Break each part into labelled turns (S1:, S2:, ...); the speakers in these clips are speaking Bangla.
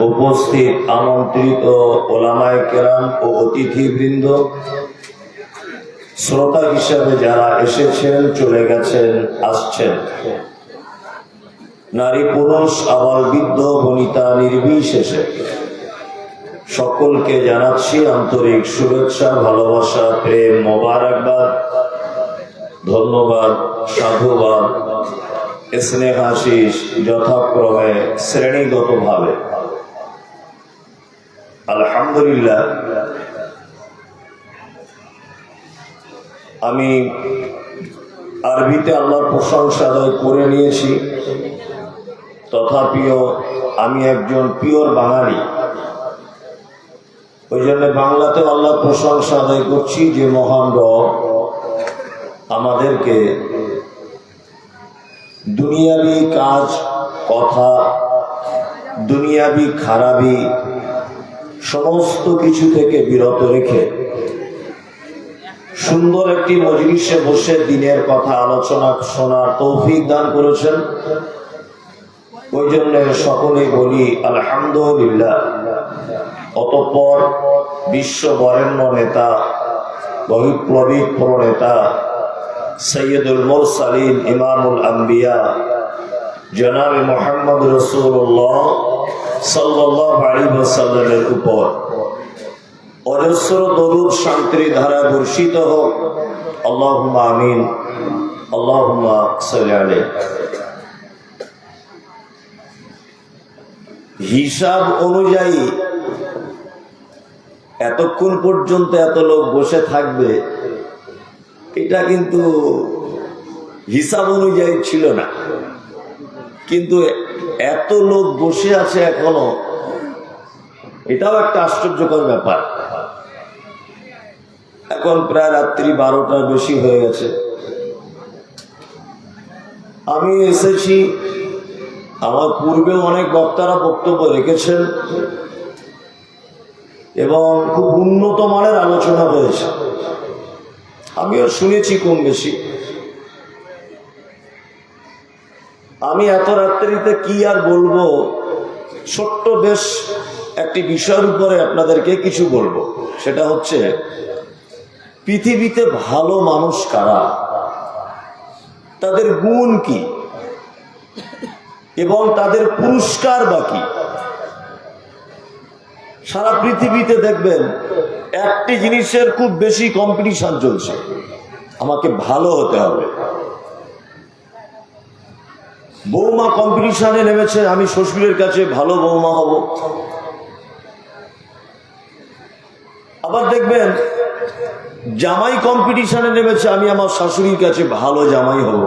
S1: উপস্থিত আমন্ত্রিত ওলামায়ে কেরাম ও অতিথিবৃন্দ, শ্রোতা হিসাবে যারা এসেছেন, চলে গেছেন, আসছেন, নারী পুরুষ আবাল বৃদ্ধ বনিতা নির্বিশেষে সকলকে জানাচ্ছি আন্তরিক শুভেচ্ছা, ভালোবাসা, প্রেম, মোবারকবাদ, ধন্যবাদ, সাধুবাদ, স্নেহাশিস যথাক্রমে শ্রেণীগতভাবে। আলহামদুলিল্লাহ, আমি আরবিতে আল্লাহর প্রশংসা আদায় করে নিয়েছি, তথাপিও আমি একজন পিওর বাঙালি, ওই জন্য বাংলাতে আল্লাহর প্রশংসা আদায় করছি যে মহান রব আমাদেরকে দুনিয়াবি কাজ, কথা, দুনিয়াবি খারাপি সমস্ত কিছু থেকে বিরত রেখে সুন্দর একটি মজলিসে বসে দিনের কথা আলোচনা শোনার তৌফিক দান করেছেন। ওই জন্য সকলেই বলি আলহামদুলিল্লাহ। অতঃপর বিশ্ব বরেণ্য নেতা, বহিপ্লবিক প্রণেতা, সৈয়দুল মুরসালিন, ইমামুল আম্বিয়া জনাবে মুহাম্মদ রাসূলুল্লাহ সাল্লাল্লাহু আলাইহি ওয়াসাল্লামের উপর অজস্র দরুদ শান্তির ধারা বর্ষিত হোক। আল্লাহুম্মা আমিন, আল্লাহুম্মা সাল্লি আলাইহি। হিসাব অনুযায়ী এতক্ষণ পর্যন্ত এত লোক বসে থাকবে, এটা কিন্তু হিসাব অনুযায়ী ছিল না, কিন্তু এত লোক বসে আছে এখনো, এটাও একটা আশ্চর্যকর ব্যাপার। এখন প্রায় রাত্রি 12টার বেশি হয়ে গেছে। আমি এসেছি, আমার পূর্বে অনেক বক্তারা বক্তব্য রেখেছেন এবং খুব উন্নত মানের আলোচনা হয়েছে, আমিও শুনেছি কম বেশি। আমি এত রাত্রিতে কি আর বলবো, ছোট্ট বেশ একটি বিষয়ের উপরে আপনাদেরকে কিছু বলবো। সেটা হচ্ছে পৃথিবীতে ভালো মানুষ কারা, তাদের গুণ কি এবং তাদের পুরস্কার বা কি। সারা পৃথিবীতে দেখবেন একটি জিনিসের খুব বেশি কম্পিটিশন চলছে, আমাকে ভালো হতে হবে। বৌমা কম্পিটিশনে নেমেছে, আমি শ্বশুরের কাছে ভালো বৌমা হব। আবার দেখবেন জামাই কম্পিটিশনে নেমেছে, আমি আমার শাশুড়ির কাছে ভালো জামাই হব।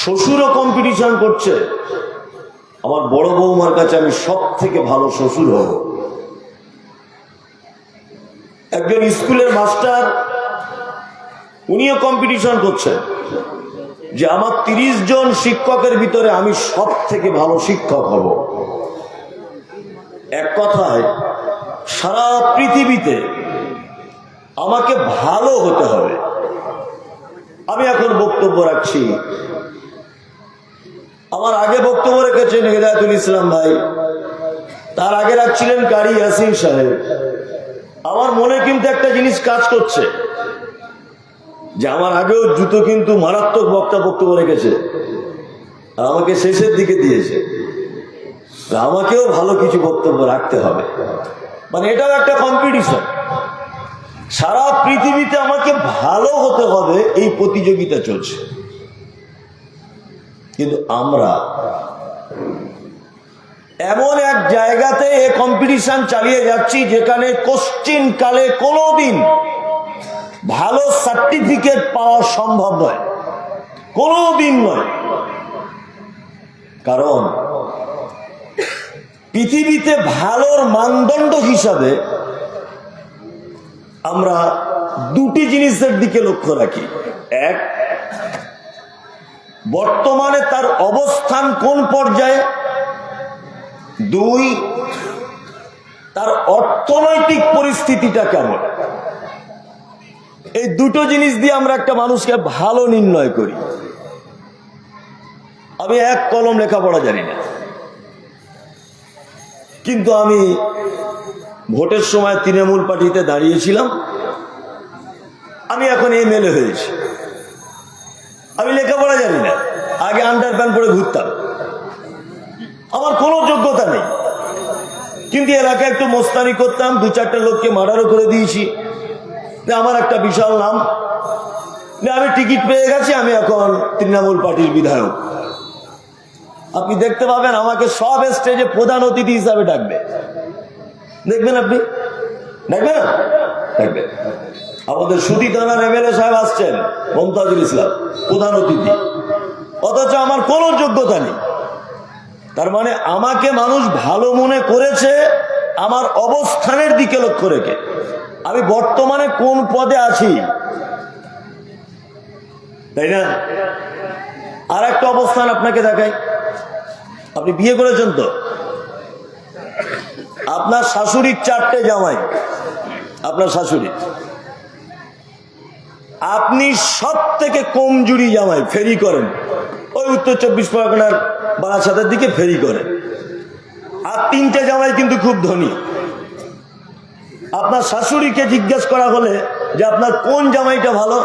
S1: শ্বশুরও কম্পিটিশন করছে, আমার বড় বৌমার কাছে আমি সব থেকে ভালো শ্বশুর হব। একজন স্কুলের মাস্টার, উনিও কম্পিটিশন করছেন যে আমার 30 জন শিক্ষকের ভিতরে আমি সব থেকে ভালো শিক্ষক হব। এক কথায় সারা পৃথিবীতে আমাকে ভালো হতে হবে। আমি এখন বক্তব্য রাখছি, আমার আগে বক্তব্য রেখেছেন হেদায়েতুল ইসলাম ভাই, তার আগে রাখছিলেন কারি ইয়াসিন সাহেব। আমার মনে কিন্তু একটা জিনিস কাজ করছে যে আমার আগেও জুতো কিন্তু মারাত্মক বক্তব্য রেখেছে আর আমাকে শেষের দিকে দিয়েছে, আমাকেও ভালো কিছু বক্তব্য রাখতে হবে। মানে এটাও একটা কম্পিটিশন, সারা পৃথিবীতে আমাকে ভালো হতে হবে, এই প্রতিযোগিতা চলছে। কিন্তু আমরা এমন এক জায়গাতে এই কম্পিটিশন চালিয়ে যাচ্ছি যেখানে কোশ্চিন কালে কোনোদিন ভালো সার্টিফিকেট পাওয়া সম্ভব নয়, কোনোদিন নয়। কারণ পৃথিবীতে ভালোর মানদণ্ড হিসাবে আমরা দুটি জিনিসের দিকে লক্ষ্য রাখি। এক, বর্তমানে তার অবস্থান কোন পর্যায়ে। দুই, তার অর্থনৈতিক পরিস্থিতিটা কেমন। এই দুটো জিনিস দিয়ে আমরা একটা মানুষকে ভালো নির্ণয় করি। আমি এক কলম লেখাপড়া জানি না, কিন্তু আমি ভোটের সময় তৃণমূল পার্টিতে দাঁড়িয়েছিলাম, আমি এখন এমএলএ হয়েছি। আমি লেখাপড়া জানি না, আগে আন্ডার প্যান্ট পরে ঘুরতাম, আমার কোনো যোগ্যতা নেই, কিন্তু এলাকায় একটু মোস্তানি করতাম, 2-4টা লোককে মার্ডারও করে দিয়েছি। আমার একটা বিশাল নাম, আমি টিকিট পেয়ে গেছি, আমি এখন তৃণমূল পার্টির বিধায়ক। আপনি দেখতে পাবেন আমাকে সব স্টেজে প্রধান অতিথি হিসাবে ডাকবে, দেখবেন আপনি, দেখবেন না? দেখবেন। আমাদের সুতি থানার এমএলএ সাহেব আসছেন, মমতাজুল ইসলাম, প্রধান অতিথি, অথচ আমার কোনো যোগ্যতা নেই। তার মানে আমাকে মানুষ ভালো মনে করেছে আমার অবস্থানের দিকে লক্ষ্য রেখে। আমি বর্তমানে কোন পদে আছি, তাই না? আর একটা অবস্থান আপনাকে দেখাই। আপনি বিয়ে করেছেন তো, আপনার শাশুড়ির 4টে জামাই, আপনার শাশুড়ি, আপনি সব থেকে কমজুরি জামাই, ফেরি করেন ওই উত্তর 24 পরগনার বারাসাতের দিকে ফেরি করেন। আর 3টে জামাই কিন্তু খুব ধনী। আপনার শাশুড়িকে জিজ্ঞেস করা হলে যে আপনার কোন জামাইটা ভালো,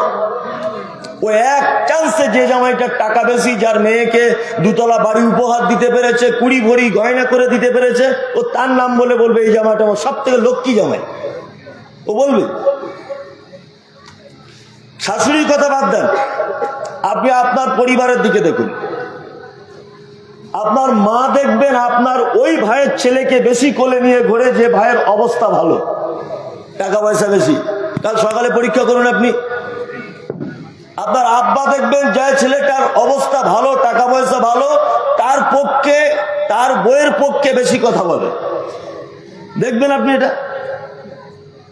S1: ও এক চান্সে যে জামাইটার টাকা বেশি, যার মেয়েকে 2তলা বাড়ি উপহার দিতে পেরেছে, 20 ভরি গয়না করে দিতে পেরেছে, ও তার নাম বলবে এই জামাইটা আমার সব থেকে লক্ষ্মী জামাই, ও বলবে। শাশুড়ির কথা বাদ দেন, আপনি আপনার পরিবারের দিকে দেখুন। আপনার মা দেখবেন আপনার ওই ভাইয়ের ছেলেকে বেশি কোলে নিয়ে ঘুরে, যে ভাইয়ের অবস্থা ভালো, টাকা পয়সা বেশি। কাল সকালে পরীক্ষা করুন আপনি, আপনার আব্বা দেখবেন যে ছেলেটার অবস্থা ভালো, টাকা পয়সা ভালো, তার পক্ষে, তার বইয়ের পক্ষে বেশি কথা বলে, দেখবেন আপনি এটা।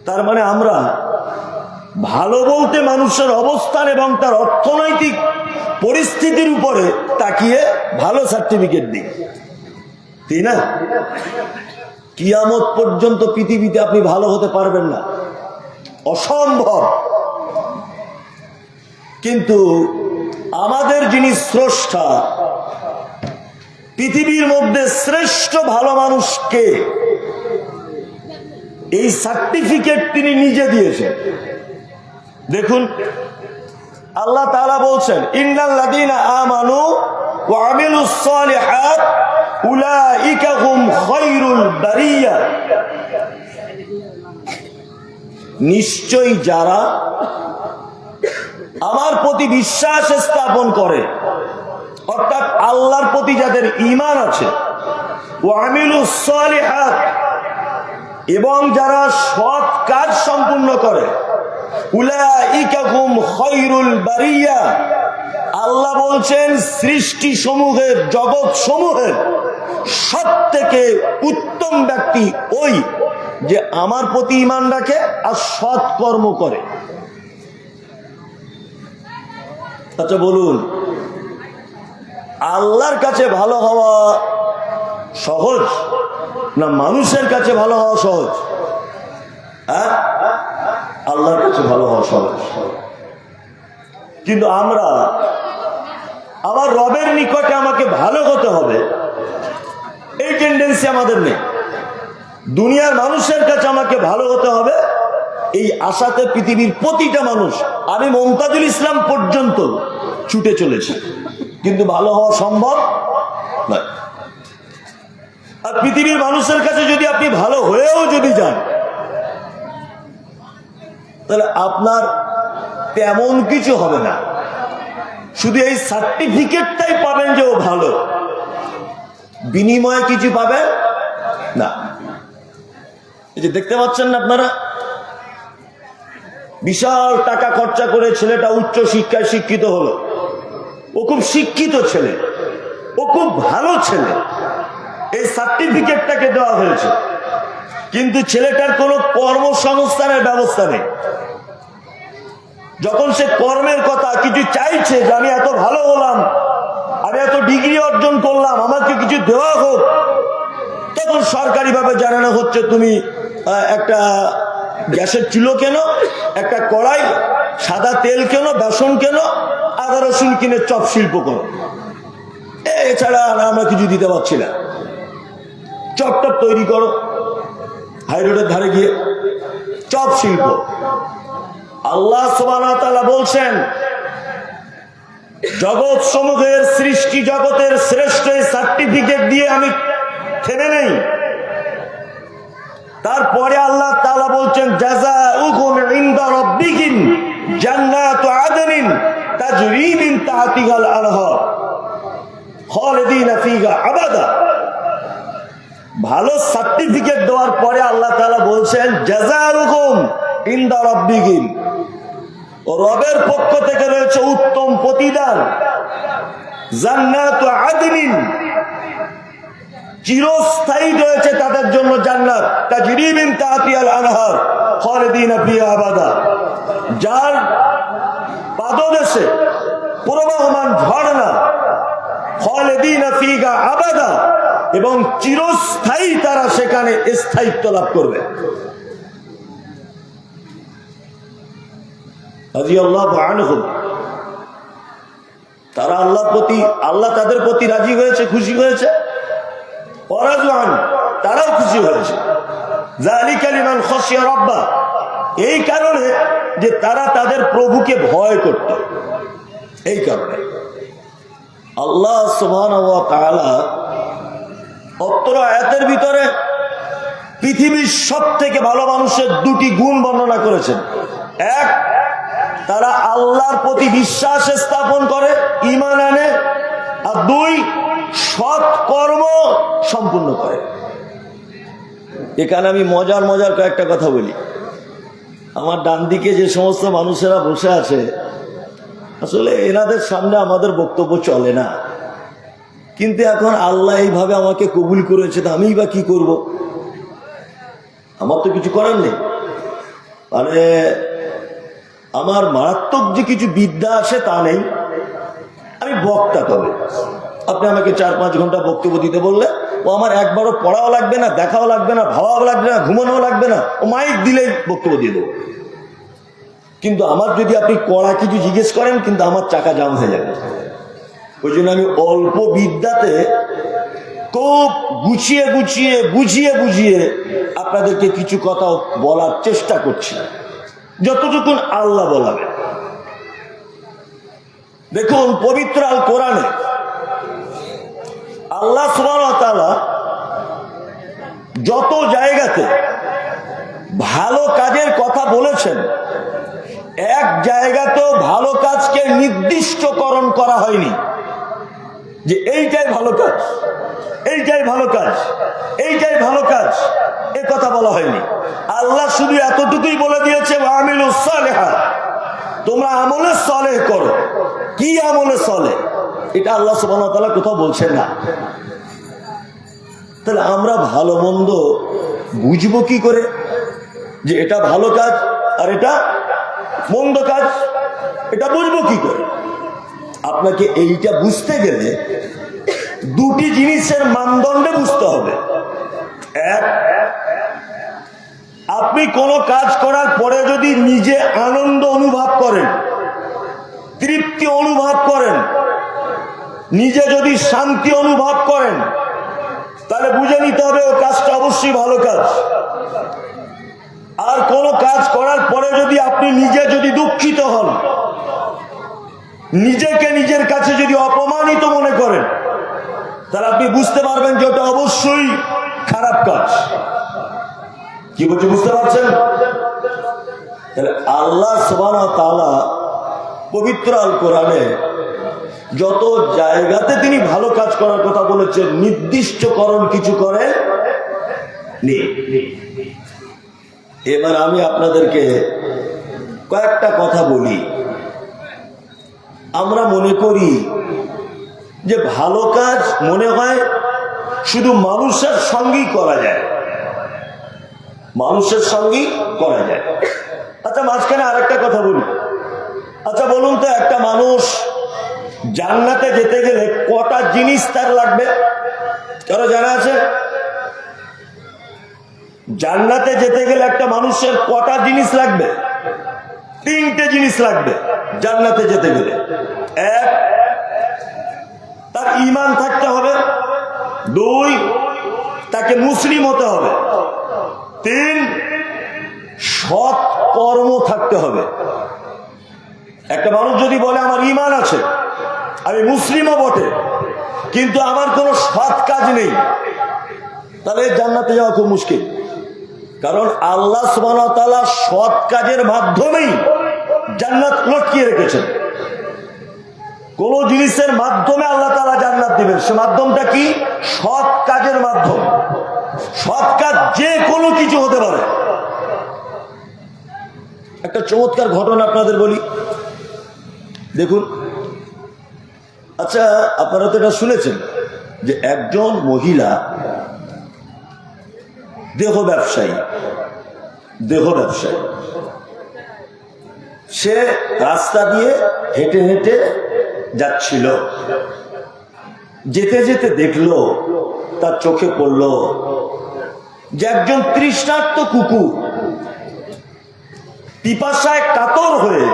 S1: তার মানে আমরা ভালো বলতে মানুষের অবস্থান এবং তার অর্থনৈতিক পরিস্থিতির উপরে তাকিয়ে ভালো সার্টিফিকেট দিই, তাই না? কিয়ামত পর্যন্ত পৃথিবীতে আপনি ভালো হতে পারবেন না, অসম্ভব। কিন্তু আমাদের যিনি স্রষ্টা, পৃথিবীর মধ্যে শ্রেষ্ঠ ভালো মানুষকে, এই সার্টিফিকেট তিনি নিজে দিয়েছেন। দেখুন আল্লাহ তাআলা বলছেন, ইন্নাল্লাযীনা আমানু ওয়া আমিলুস সালিহাত উলাইকা হুম খায়রুল বারিয়া। নিশ্চয়ই যারা আমার প্রতি বিশ্বাস স্থাপন করে, অর্থাৎ আল্লাহর প্রতি যাদের ঈমান আছে, ওয়া আমিলুস সালিহাত, এবং যারা সৎ কাজ সম্পূর্ণ করে, উলাইকা হুম খায়রুল বারিয়া, আল্লাহ বলছেন সৃষ্টি সমূহের, জগৎ সমূহের সব থেকে উত্তম ব্যক্তি ওই যে আমার প্রতি ঈমান রাখে আর সৎ কর্ম করে। আচ্ছা বলুন, আল্লাহর কাছে ভালো হওয়া সহজ না মানুষের কাছে ভালো হওয়া সহজ? হ্যাঁ, আল্লাহর কাছে ভালো হওয়া সহজ। কিন্তু আমরা আমার রবের নিকটে আমাকে ভালো হতে হবে, এই টেন্ডেন্সি আমাদের নেই। দুনিয়ার মানুষের কাছে আমাকে ভালো হতে হবে, এই আশাতে পৃথিবীর প্রতিটা মানুষ, আমি মমতাজুল ইসলাম পর্যন্ত ছুটে চলেছি, কিন্তু ভালো হওয়া সম্ভব নয়। আর পৃথিবীর মানুষের কাছে যদি আপনি ভালো হয়েও যদি যান, তাহলে আপনার তেমন কিছু হবে না, শুধু এই সার্টিফিকেটটাই পাবেন যে ও ভালো, বিনিময়ে কিছু পাবেন না। এই যে দেখতে পাচ্ছেন না আপনারা, বিশাল টাকা খরচা করে ছেলেটা উচ্চ শিক্ষায় শিক্ষিত হলো, ও খুব শিক্ষিত ছেলে, ও খুব ভালো ছেলে, এই সার্টিফিকেটটাকে দেওয়া হয়েছে, কিন্তু ছেলেটার কোনো কর্মসংস্থানের ব্যবস্থা নেই। যখন সে কর্মের কথা কিছু চাইছে, যে আমি এত ভালো হলাম, আমি এত ডিগ্রি অর্জন করলাম, আমাকে কিছু দেওয়া হোক, তখন সরকারিভাবে জানানো হচ্ছে তুমি একটা গ্যাসের চুলো কেন, একটা কড়াই, সাদা তেল কেন, বেসন কেন, আদা রসুন কিনে চপ শিল্প করো, এছাড়া আমরা কিছু দিতে পারছি না। চপ টপ তৈরি করো, হাই রোডের ধারে গিয়ে চপ শিল্প। আল্লাহ সুবহানাহু ওয়া তাআলা বলছেন, জগৎ সমূহের সৃষ্টি জগতের শ্রেষ্ঠ সার্টিফিকেট দিয়ে আমি থেমে নেই। তারপরে আল্লাহ তাআলা বলছেন, জাযাউকুম ইনদা রাব্বিকুম জান্নাতু আদনিন তাজরি মিন তাহতিহাল আনহার খালিদিনা ফিহা আবাদা। ভালো সার্টিফিকেট দেওয়ার পরে আল্লাহ তাআলা বলছেন, জাযাউকুম ইনদা রাব্বিকুম, রবের পক্ষ থেকে রয়েছে উত্তম প্রতিদান, জান্নাতু আদনিন, চিরস্থায়ী রয়েছে তাদের জন্য জান্নাত, তাজরি মিন তাহতিহাল আনহার খালিদিনা ফিহা আবাদা, যার পাদদেশে প্রবাহমান ঝর্ণা, খালিদিনা ফিহা আবাদা, এবং চিরস্থায়ী তারা সেখানে স্থায়িত্ব লাভ করবে। রাদিয়াল্লাহু আনহুম, তারা আল্লাহ তাদের প্রতি রাজি হয়েছে, খুশি হয়েছে। ওয়ারাজওয়ান, তারাও খুশি হয়েছে। যালিকা লিমান খাশিয়া রাব্বা, এই কারণে যে তারা তাদের প্রভুকে ভয় করত। এই কারণে আল্লাহ সুবহানাহু ওয়া তাআলা অত্র আয়াতের ভিতরে পৃথিবীর সবথেকে ভালো মানুষের দুটি গুণ বর্ণনা করেছেন। এক, তারা আল্লাহর প্রতি বিশ্বাস স্থাপন করে, ঈমান আনে। আর দুই, সৎ কর্ম সম্পূর্ণ করে। এখানে আমি মজার কয়েকটা কথা বলি। আমার ডান দিকে যে সমস্ত মানুষেরা বসে আছে, আসলে এনাদের সামনে আমাদের বক্তব্য চলে না, কিন্তু এখন আল্লাহ এইভাবে আমাকে কবুল করেছে, তো আমি বা কি করব? আমার তো কিছু করার নেই। মানে আমার মারাত্মক যে কিছু বিদ্যা আসে তা নেই, আমি বক্তা। তবে আপনি আমাকে 4-5 ঘন্টা বক্তব্য দিতে বললে, ও আমার একবারও পড়াও লাগবে না, দেখাও লাগবে না, ভাবাও লাগবে না, ঘুমানোও লাগবে না, ও মাইক দিলেই বক্তব্য দিয়ে দেবো। কিন্তু আমার যদি আপনি কড়া কিছু জিজ্ঞেস করেন, কিন্তু আমার চাকা জাম হয়ে যাবে। ওই জন্য আমি অল্প বিদ্যাতে খুব গুছিয়ে বুঝিয়ে আপনাদেরকে কিছু কথা বলার চেষ্টা করছি, যতটুকুন আল্লাহ বলাবে। দেখুন, পবিত্র আল কোরআনে আল্লাহ সুবহানাহু ওয়া তাআলা যত জায়গাতে ভালো কাজের কথা বলেছেন, এক জায়গাতেও ভালো কাজকে নির্দিষ্টকরণ করা হয়নি যে এইটাই ভালো কাজ, এইটাই ভালো কাজ, এইটাই ভালো কাজ, এ কথা বলা হয়নি। আল্লাহ শুধু এতটুকুই বলে দিয়েছে, ওয়ামিলুস সালিহাত, তোমরা আমলে সালেহ করো। কি আমলে সালেহ, এটা আল্লাহ সুবহানাহু ওয়া তাআলা কোথাও বলছেন না। তাহলে আমরা ভালো মন্দ বুঝবো কি করে যে এটা ভালো কাজ আর এটা মন্দ কাজ? এটা বুঝবো কি করে? আপনাকে এইটা বুঝতে গেলে দুটি জিনিসের মানদণ্ডে বুঝতে হবে। এক, আপনি কোনো কাজ করার পরে যদি নিজে আনন্দ অনুভব করেন, তৃপ্তি অনুভব করেন, নিজে যদি শান্তি অনুভব করেন, তাহলে বুঝে নিতে হবে ও কাজটা অবশ্যই ভালো কাজ। আর কোন কাজ করার পরে যদি আপনি নিজে যদি দুঃখিত হন, নিজেকে নিজের কাছে যদি অপমানিত মনে করেন, তাহলে আপনি বুঝতে পারবেন যে ওটা অবশ্যই খারাপ কাজ। কি বলছি, বুঝতে পারছেন? তাহলে আল্লাহ সুবহানাহু ওয়া তাআলা পবিত্র আল কোরআনে যত জায়গাতে তিনি ভালো কাজ করার কথা বলেছেন, নির্দিষ্টকরণ কিছু করে নেই। এবার আমি আপনাদেরকে কয়েকটা কথা বলি। আমরা মনে করি যে ভালো কাজ মনে হয় শুধু মানুষের সঙ্গেই করা যায়, মানুষের সঙ্গেই করা যায়। আচ্ছা, মাঝখানে আরেকটা কথা বলি। আচ্ছা বলুন তো, একটা মানুষ জান্নাতে যেতে গেলে কটা জিনিস তার লাগবে? কারো জানা আছে? জান্নাতে যেতে গেলে একটা মানুষের কটা জিনিস লাগবে? 3টে জিনিস লাগবে জান্নাতে যেতে গেলে। এক, তার ঈমান থাকতে হবে। 2, তাকে মুসলিম হতে হবে। 3, সৎ কর্ম থাকতে হবে। একটা মানুষ যদি বলে আমার ঈমান আছে, আমি মুসলিমও বটে, কিন্তু আমার কোনো সৎ কাজ নেই, তাহলে জান্নাতে যাওয়া খুব মুশকিল। কারণ আল্লাহ সুবহানাহু ওয়া তাআলা সৎ কাজের মাধ্যমেই জান্নাত লটকিয়ে রেখেছেন। কোন জিনিসের মাধ্যমে আল্লাহ তাআলা জান্নাত দিবেন, সে মাধ্যমটা কি? সৎ কাজের মাধ্যম। সৎ কাজ যে কোনো কিছু হতে পারে। একটা চমৎকার ঘটনা আপনাদের বলি, দেখুন। আচ্ছা, আপনারা তো এটা শুনেছেন যে একজন মহিলা দেহ ব্যবসায়ী, সে রাস্তা দিয়ে হেঁটে হেঁটে যাচ্ছিল। যেতে যেতে দেখলো, তার চোখে পড়লো যে একজন তৃষ্ণার্ত কুকুর পিপাসায় কাতর হয়ে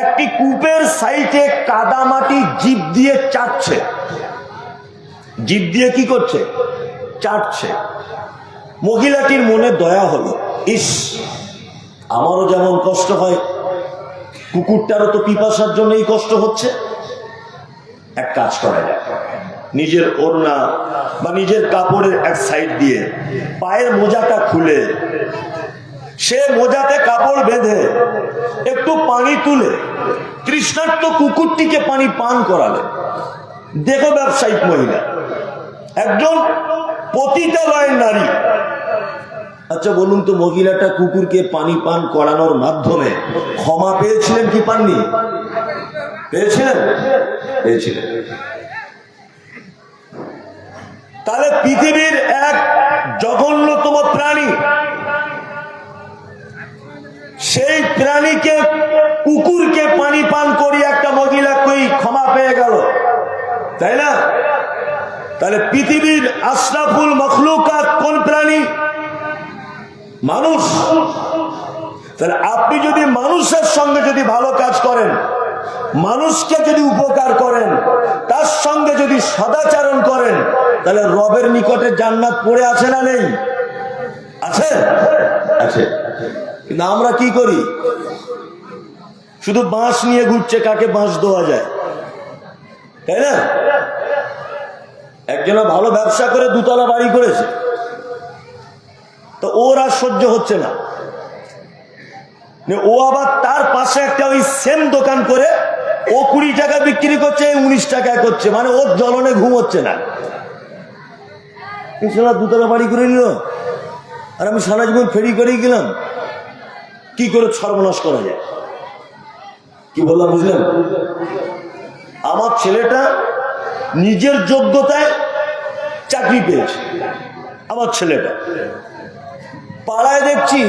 S1: একটি কূপের সাইডে কাদামাটি জিভ দিয়ে চাটছে। জিভ দিয়ে কি করছে? চাটছে। মহিলাটির মনে দয়া হলো, ইস, আমারও যেমন কষ্ট হয়, কুকুরটারও তো পিপাসার জন্য এই কষ্ট হচ্ছে। এক কাজ করা যায়, নিজের ওড়না বা নিজের কাপড়ের এক সাইড দিয়ে পায়ের মোজাটা খুলে সে মোজাতে কাপড় বেঁধে একটু পানি তুলে তৃষ্ণার্ত কুকুরটিকে পানি পান করালে। দেখো, ব্যবসায়িক মহিলা, একজন পতিতালয়ের নারী। আচ্ছা বলুন তো, মহিলাটা কুকুরকে পানি পান করানোর মাধ্যমে ক্ষমা পেয়েছিলেন কি পাননি? পেয়েছিলেন। তাহলে পৃথিবীর এক জঘন্যতম প্রাণী, সেই প্রাণীকে, কুকুরকে পানি পান করিয়ে একটা মহিলা কই ক্ষমা পেয়ে গেল, তাই না? তাহলে পৃথিবীর আশরাফুল মখলুকাত কোন প্রাণী? মানুষ। তাহলে আপনি যদি মানুষের সঙ্গে যদি ভালো কাজ করেন, মানুষকে যদি উপকার করেন, তার সঙ্গে যদি সদাচরণ করেন, তাহলে রবের নিকটে জান্নাত পড়ে আছে না নেই? আছে, আছে। কিন্তু আমরা কি করি? শুধু বাঁশ নিয়ে ঘুরছে, কাকে বাঁশ দেওয়া যায়, তাই না? একজনা ভালো ব্যবসা করে 2 তলা বাড়ি করেছে, তো ওর আর সহ্য হচ্ছে না, ও আবার তার পাশে একটা ওই সেম দোকান করে ও 20 টাকা বিক্রি করছে, 19 টাকায় করছে, মানে ওর জ্বলনে ঘুম হচ্ছে না। 2 তলা বাড়ি করে নিল, আর আমি সারা জীবন ফেরি করেই গেলাম। কি করে সর্বনাশ করা যায়? কি বললাম বুঝলেন? আমার ছেলেটা নিজের যোগ্যতায় চাকরি পেয়েছে। আমার ছেলেটা পাড়ায় দেখছি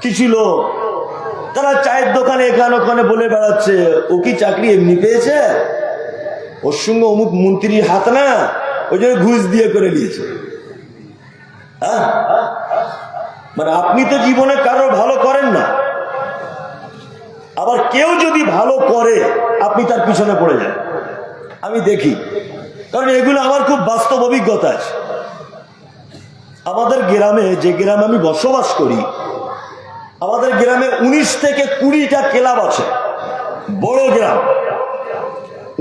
S1: কিছু লোক, তারা চায়ের দোকানে এখানে ওখানে বলে বেড়াচ্ছে, ও কি চাকরি এমনি পেয়েছে, ওর সঙ্গে অমুক মন্ত্রীর হাত না, ওই জন্য ঘুষ দিয়ে করে নিয়েছে। হ্যাঁ, মানে আপনি তো জীবনে কারো ভালো করেন না, আবার কেউ যদি ভালো করে আপনি তার পিছনে পড়ে যান। আমি দেখি, কারণ এগুলো আমার খুব বাস্তব অভিজ্ঞতা আছে। আমাদের গ্রামে, যে গ্রামে আমি বসবাস করি, আমাদের গ্রামে 19 থেকে 20টা ক্লাব আছে। বড় গ্রাম,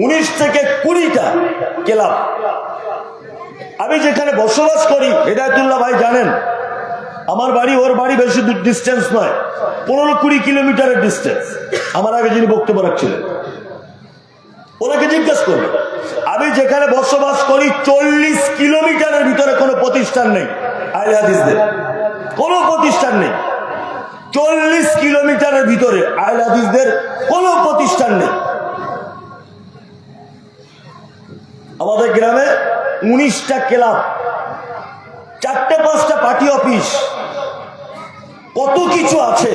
S1: 19 থেকে 20টা ক্লাব। আমি যেখানে বসবাস করি, হেদায়েতুল্লাহ ভাই জানেন, আমার বাড়ি ওর বাড়ি বেশি দূর ডিস্টেন্স নয়, 15-20 কিলোমিটারের ডিস্টেন্স। আমার আগে যিনি বক্তব্য রাখছিলেন, ওনাকে জিজ্ঞাসা করবেন, আমি যেখানে বসবাস করি 40 কিলোমিটারের ভিতরে কোনো প্রতিষ্ঠান নেই আহলে হাদিসদের, কোনো প্রতিষ্ঠান নেই। 40 কিলোমিটারের ভিতরে আহলে হাদিসদের কোনো প্রতিষ্ঠান নেই। আমাদের গ্রামে 19টা ক্লাব, 4-5টা পার্টি অফিস, কত কিছু আছে।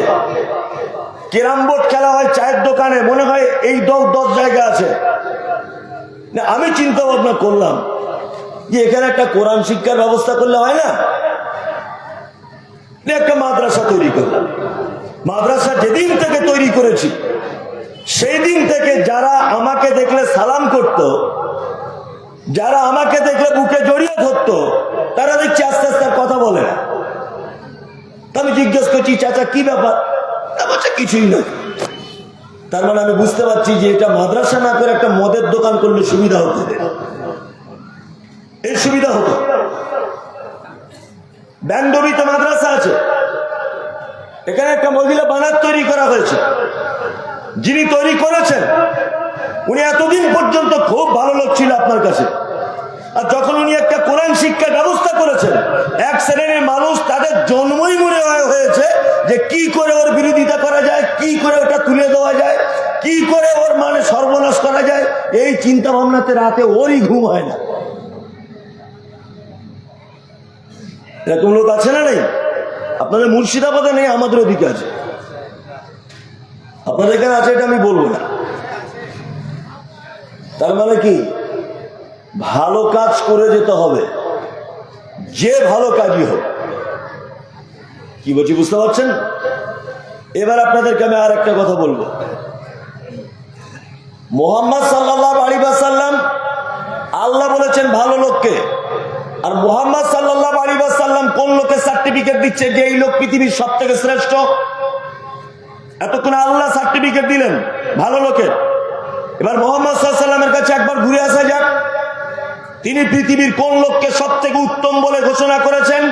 S1: ক্যারাম বোর্ড খেলা হয় চায়ের দোকানে, মনে হয় এই 10 জায়গা আছে। আমি চিন্তা ভাবনা করলাম যে এখানে একটা কোরআন শিক্ষার ব্যবস্থা করলে হয় না? একটা মাদ্রাসা তৈরি করলাম। মাদ্রাসা যেদিন থেকে তৈরি করেছি, সেই দিন থেকে যারা আমাকে দেখলে সালাম করত, যারা আমাকে দেখলে বুকে জড়িয়ে ধরতো, বলছি চাচা কি ব্যাপার? বলছে কিছুই না। তার মানে আমি বুঝতে পারছি যে এটা মাদ্রাসা না করে একটা মদের দোকান করলে সুবিধা হতো, এই সুবিধা হতো। ব্যান্ডবিতে মাদ্রাসা আছে, এখানে একটা মহিলা বানাত তৈরি করা হয়েছে। যিনি তৈরি করেছেন উনি এতদিন পর্যন্ত খুব ভালো লোক ছিল আপনার কাছে, আর যখন উনি একটা কোরআন শিক্ষার ব্যবস্থা করেছেন, এক শ্রেণীর মানুষ তাদের জন্মই মনে হয়েছে যে কি করে ওর বিরোধিতা করা যায়, কি করে ওটা তুলে দেওয়া যায়, কি করে ওর মানে সর্বনাশ করা যায়, এই চিন্তা ভাবনাতে রাতে ওরই ঘুম হয় না। এরকম লোক আছে না নেই? আপনাদের মুর্শিদাবাদে নেই, আমাদের ওদিকে আছে। আপনাদের এখানে আছে এটা আমি বলবো না। তার মানে কি, ভালো কাজ করে যেতে হবে, যে ভালো কাজই হোক। কি বলছি বুঝতে পারছেন? এবার আপনাদেরকে আমি আর একটা কথা বলবো। মুহাম্মদ সাল্লাল্লাহু আলাইহি ওয়াসাল্লাম, আল্লাহ বলেছেন ভালো লোককে, আর মুহাম্মদ সাল্লাল্লাহু আলাইহি ওয়াসাল্লাম কোন লোকের সার্টিফিকেট দিচ্ছে যে এই লোক পৃথিবীর সব থেকে শ্রেষ্ঠ? এতক্ষণ আল্লাহ সার্টিফিকেট দিলেন ভালো লোকের। এবার মুহাম্মদ সাল্লাল্লাহু আলাইহি ওয়াসাল্লামের কাছে একবার ঘুরে আসা যাক। তিনি পৃথিবীর কোন লোককে সব থেকে উত্তম বলে ঘোষণা করেছেন?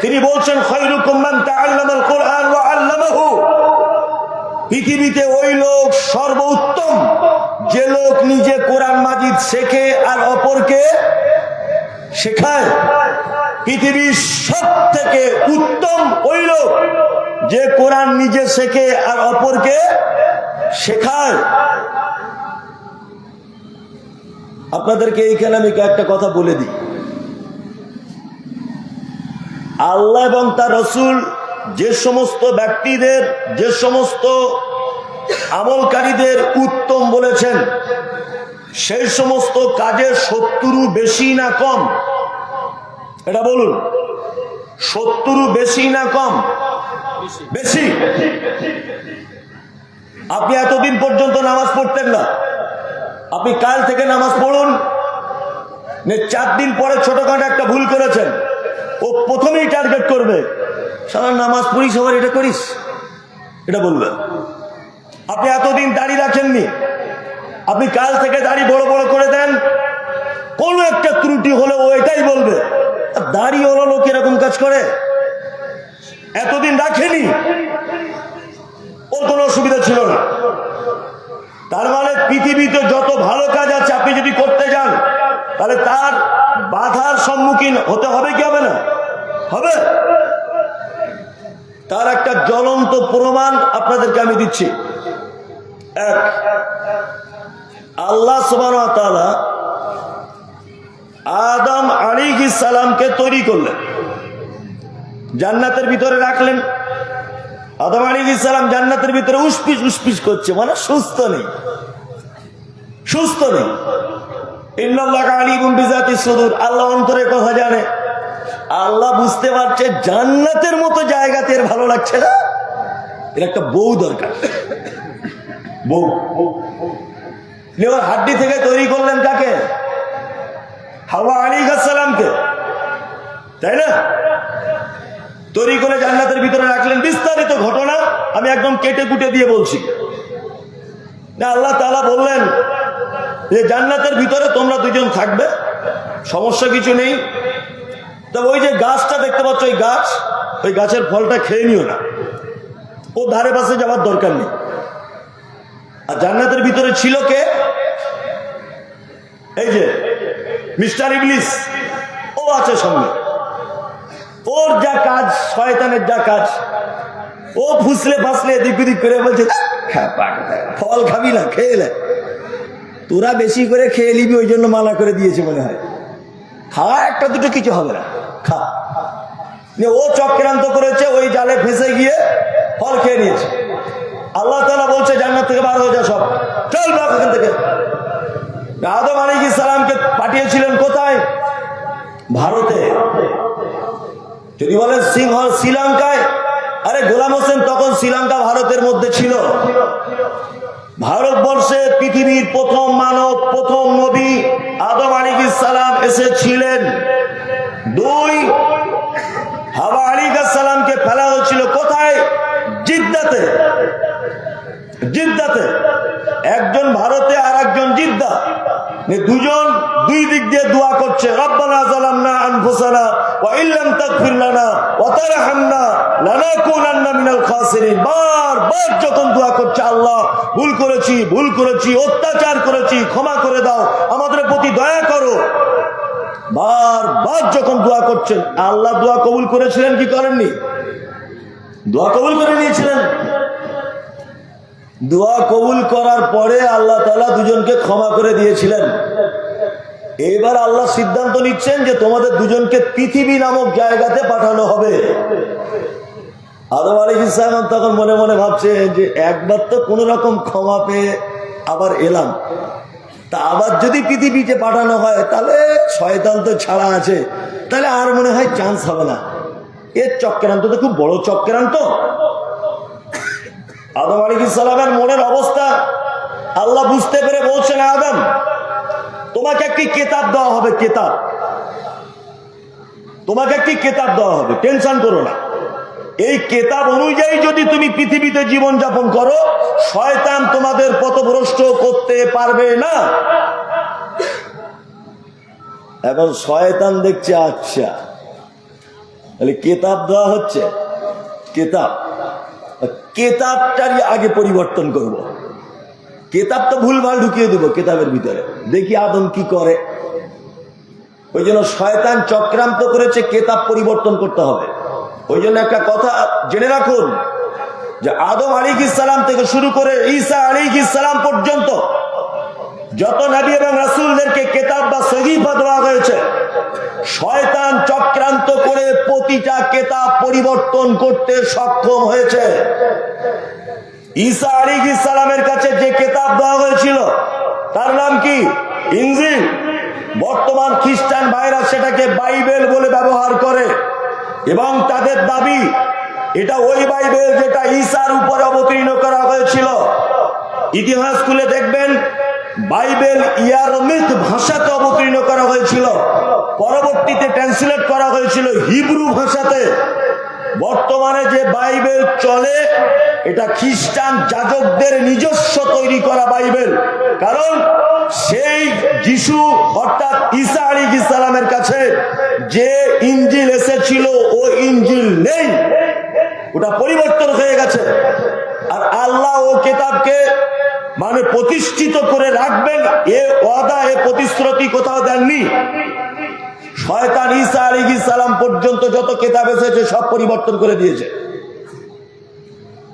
S1: তিনি বলছেন খায়রুকুম মান তাআল্লামাল কুরআন ওয়া আল্লামাহু। পৃথিবীতে ওই লোক সর্বোত্তম যে লোক নিজে কোরআন মাজিদ শেখে আর অপরকে শেখায়। পৃথিবীর সব থেকে উত্তম ওই লোক যে কোরআন নিজে শেখে আর অপরকে শেখায়। আপনাদেরকে এইখানে আমি একটা কথা বলে দিই, আল্লাহ এবং তার রাসূল যে সমস্ত ব্যক্তিদের, যে সমস্ত আমলকারীদের উত্তম বলেছেন, সেই সমস্ত কাজে 70 বেশি না কম? এটা বলুন, 70 বেশি না কম? বেশি। আপনি এতদিন পর্যন্ত নামাজ পড়তেন না, আপনি কাল থেকে নামাজ পড়ুন। 4 দিন পরে ছোটখাটো একটা ভুল করেছেন, ও প্রথমেই টার্গেট করবে, সারা নামাজ পড়িস আবার এটা করিস, এটা বলবে। আপনি এতদিন দাড়ি রাখেননি, আপনি কাল থেকে দাড়ি বড় বড় করে দেন, কোনো একটা ত্রুটি হলে ও এটাই বলবে, দাড়ি ওরা লোক এরকম কাজ করে, এতদিন রাখেনি, ওর কোনো অসুবিধা ছিল না। তার মানে পৃথিবীতে যত ভালো কাজ আছে আপনি যদি করতে যান, তাহলে তার বাধার সম্মুখীন হতে হবে কি হবে না? হবে। তার একটা জ্বলন্ত প্রমাণ আপনাদেরকে আমি দিচ্ছি। এক, আল্লাহ সুবহানাহু ওয়া তাআলা আদম আলাইহিস সালামকে তৈরি করলেন, জান্নাতের ভিতরে রাখলেন। আদম আলাইহিস সালাম জান্নাতের ভিতরে উসপিস উসপিস করছে, মানে সুস্থ নেই, সুস্থ নেই। ইন্নাল্লাহা আলিমুন বিযাতিস সুদূর, আল্লাহ অন্তরের কথা জানে। আল্লাহ বুঝতে পারছে জান্নাতের মতো জায়গাতে এর ভালো লাগছে না, এর একটা বউ দরকার। বউ ওর হাড্ডি থেকে তৈরি করলেন কাকে? হাওয়া আলাইহিস সালামকে, তাই না? তৈরি করে জান্নাতের ভিতরে রাখলেন। বিস্তারিত ঘটনা আমি একদম কেটে কুটে দিয়ে বলছি না। আল্লাহ তাআলা বললেন যে জান্নাতের ভিতরে তোমরা দুজন থাকবে, সমস্যা কিছু নেই। তবে ওই যে গাছটা দেখতে পাচ্ছ, ওই গাছ, ওই গাছের ফলটা খেয়ে নিও না, ও ধারে পাশে যাওয়ার দরকার নেই। আর জান্নাতের ভিতরে ছিল কে? এই যে মিস্টার ইবলিস, ও আছে সঙ্গে। ওর যা কাজ, শয়তানের যা কাজ, ও ফুসলে ফাসলে এদিক ওদিক করে বলছে ফল খাবি না, খেয়ে নে, তোরা বেশি করে খেয়ে নিবি, ওই জন্য মানা করে দিয়েছে মনে হয়। খাওয়া একটা দুটো কিছু হবে না, খা। ও চক্রান্ত করেছে, ওই জালে ফেঁসে গিয়ে ফল খেয়ে নিয়েছে। আল্লাহ তাআলা বলছে জান্নাত থেকে বার হয়ে যা, সব চল বাপ এখান থেকে। আদম আলাইহিস সালামকে পাঠিয়েছিলেন কোথায়? ভারতে। যদি বলেন শ্রীলঙ্কায়, আরে গোলাম হোসেন তখন শ্রীলঙ্কা ভারতের মধ্যে ছিল। ভারতবর্ষে পৃথিবীর প্রথম মানব, প্রথম নবী আদম আলাইহিস সালাম এসেছিলেন। 2, হাওয়া আলাইহিস সালামকে ফেলা হয়েছিল কোথায়? জিদ্দাতে, একজন ভারতে আর একজন জিদ্দা, দুজন দুই দিক দিয়ে দোয়া করছে, রব্বানা যালামনা আনফুসানা ওয়া ইল্লাম তাগফির লানা ওয়া তারহামনা লানাকুনান্না মিনাল খাসিরিন। বারবার যখন দোয়া করছে, আল্লাহ ভুল করেছি, অত্যাচার করেছি, ক্ষমা করে দাও, আমাদের প্রতি দয়া করো, বারবার যখন দোয়া করছেন, আল্লাহ দোয়া কবুল করেছিলেন কি করেননি? দোয়া কবুল করে নিয়েছিলেন। দোয়া কবুল করার পরে আল্লাহ তাআলা দুজনকে ক্ষমা করে দিয়েছিলেন। এবার আল্লাহ সিদ্ধান্ত নিচ্ছেন যে তোমাদের দুজনকে পৃথিবী নামক জায়গাতে পাঠানো হবে। আদম আলাইহিস সালাম তখন মনে মনে ভাবছে যে একবার তো কোন রকম ক্ষমা পেয়ে আবার এলাম, তা আবার যদি পৃথিবীতে পাঠানো হয় তাহলে শয়তান তো ছাড়া আছে, তাহলে আর মনে হয় চান্স হবে না। এর চক্রান্ত তো খুব বড় চক্রান্ত। আদম আলাইহিস সালামের মনের অবস্থা আল্লাহ বুঝতে পেরে বলছেন, আদম তোমাকে একটি কিতাব দেওয়া হবে, তোমাকে একটি কিতাব দেওয়া হবে, টেনশন করো না। এই কিতাব অনুযায়ী যদি তুমি পৃথিবীতে জীবন যাপন করো, শয়তান তোমাদের পথভ্রষ্ট করতে পারবে না। এখন শয়তান দেখছে, আচ্ছা তাহলে কিতাব দেওয়া হচ্ছে, কেতাবটারই আগে পরিবর্তন করব। কেতাব তো ভুলভাল ঢুকিয়ে দেবো কেতাবের ভিতরে, দেখি আদম কি করে। ওই জন্য শয়তান চক্রান্ত করেছে, কেতাব পরিবর্তন করতে হবে। ওই জন্য একটা কথা জেনে রাখুন যে আদম আলাইহিস সালাম থেকে শুরু করে ঈসা আলাইহিস সালাম পর্যন্ত যত নবী এবং রাসূলদেরকে কিতাব বা সহিফা দেওয়া হয়েছে, শয়তান চক্রান্ত করে প্রতিটা কিতাব পরিবর্তন করতে সক্ষম হয়েছে। ঈসা আলাইহিস সালামের কাছে যে কিতাব দেওয়া হয়েছিল তার নাম কি? ইনজিল। বর্তমান খ্রিস্টান ভাইরা সেটাকে বাইবেল বলে ব্যবহার করে এবং তাদের দাবি এটা ওই বাইবেল যেটা ঈসার উপরে অবতীর্ণ করা হয়েছিল। ইতিহাস খুলে দেখবেন বাইবেল ইয়ারমিক ভাষাতে অবতীর্ণ করা হয়েছিল, পরবর্তীতে ট্রান্সলেট করা হয়েছিল হিব্রু ভাষাতে। বর্তমানে যে বাইবেল চলে এটা খ্রিস্টান যাজকদের নিজস্ব তৈরি করা বাইবেল, কারণ সেই যিশু অর্থাৎ ঈসা আলাইহিস সালামের কাছে যে ইনজিল এসেছিল ও ইনজিল নেই, ওটা পরিবর্তন হয়ে গেছে। আর আল্লাহ ও কিতাবকে মানে প্রতিষ্ঠিত করে রাখবেন এ ওয়াদা, এ প্রতিশ্রুতি কোথাও দেননি। শয়তান ঈসা আলাইহিস সালাম পর্যন্ত যত কিতাব এসেছে সব পরিবর্তন করে দিয়েছে।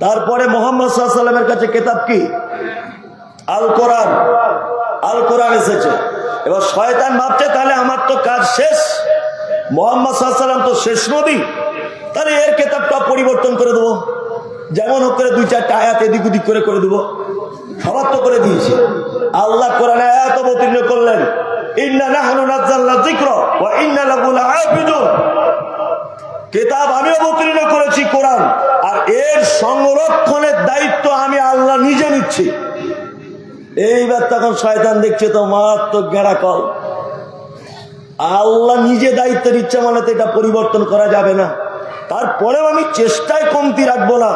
S1: তারপরে মুহাম্মদ সাল্লাল্লাহু আলাইহি ওয়াসাল্লামের কাছে কিতাব কি? আল কোরআন। আল কোরআন এসেছে। এবার শয়তান ভাবছে তাহলে আমার তো কাজ শেষ, মুহাম্মদ সাল্লাল্লাহু আলাইহি ওয়াসাল্লাম তো শেষ নবী, তাহলে এর কিতাবটা পরিবর্তন করে দেবো, যেমন হোক করে দুই চারটা আয়াত এদিক ওদিক করে দেবো। সবার তো করে দিয়েছে। আল্লাহ কোরআনে আয়াত অবতীর্ণ করলেন, ইন্না নাহনু নাযালনা যিকরা ওয়া ইন্না লাহু লাহাফিজুন। কিতাব আমি অবতীর্ণ করেছি কোরআন, আর এর সংরক্ষণের দায়িত্ব আমি আল্লাহ নিজে নিচ্ছি। এইবার তখন শয়তান দেখছে তো মারাত্মক গেঁড়াকল, আল্লাহ নিজে দায়িত্ব নিচ্ছে মানে তো এটা পরিবর্তন করা যাবে না। তারপরেও আমি চেষ্টায় কমতি রাখবো না,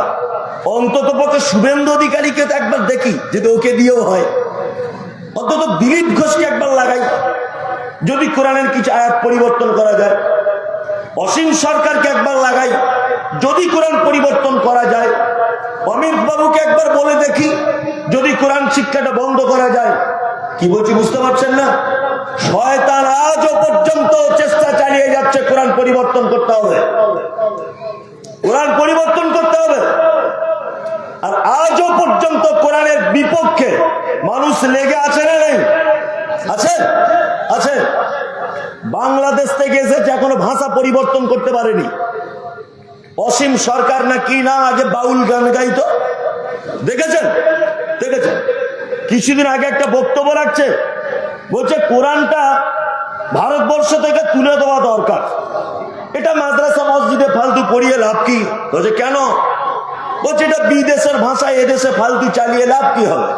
S1: অন্তত পক্ষে শুভেন্দু অধিকারীকে তো একবার দেখি, যদি ওকে দিয়েও হয়, অন্তত দিলীপ ঘোষকে একবার লাগাই, যদি কোরআনের কিছু আয়াত পরিবর্তন করা যায়। অসীম সরকারকে একবার লাগাই, যদি কোরআন পরিবর্তন করা যায়। অমিত বাবুকে একবার বলে দেখি, যদি কোরআন শিক্ষাটা বন্ধ করা যায়। কি বলছি বুঝতে পারছেন না? শয়তান আজও পর্যন্ত চেষ্টা চালিয়ে যাচ্ছে কোরআন পরিবর্তন করতে হবে, কোরআন পরিবর্তন করতে হবে। আর আজও পর্যন্ত কোরআনের বিপক্ষে মানুষ লেগে আছে না নেই? আছে, আছে। বাংলাদেশ থেকে এসেছে, এখনো ভাষা পরিবর্তন করতে পারেনি। অসীম সরকার না কি না আগে বাউল গান গাইতো, দেখেছেন? দেখেছেন? কিছুদিন আগে একটা বক্তব্য রাখছে, বলছে কোরআনটা ভারতবর্ষ থেকে তুলে দেওয়া দরকার, এটা মাদ্রাসা মসজিদে ফালতু পড়িয়ে লাভ কি? বলছে কেন? বলছে এটা বিদেশের ভাষায় এদেশে ফালতু চালিয়ে লাভ কি হবে?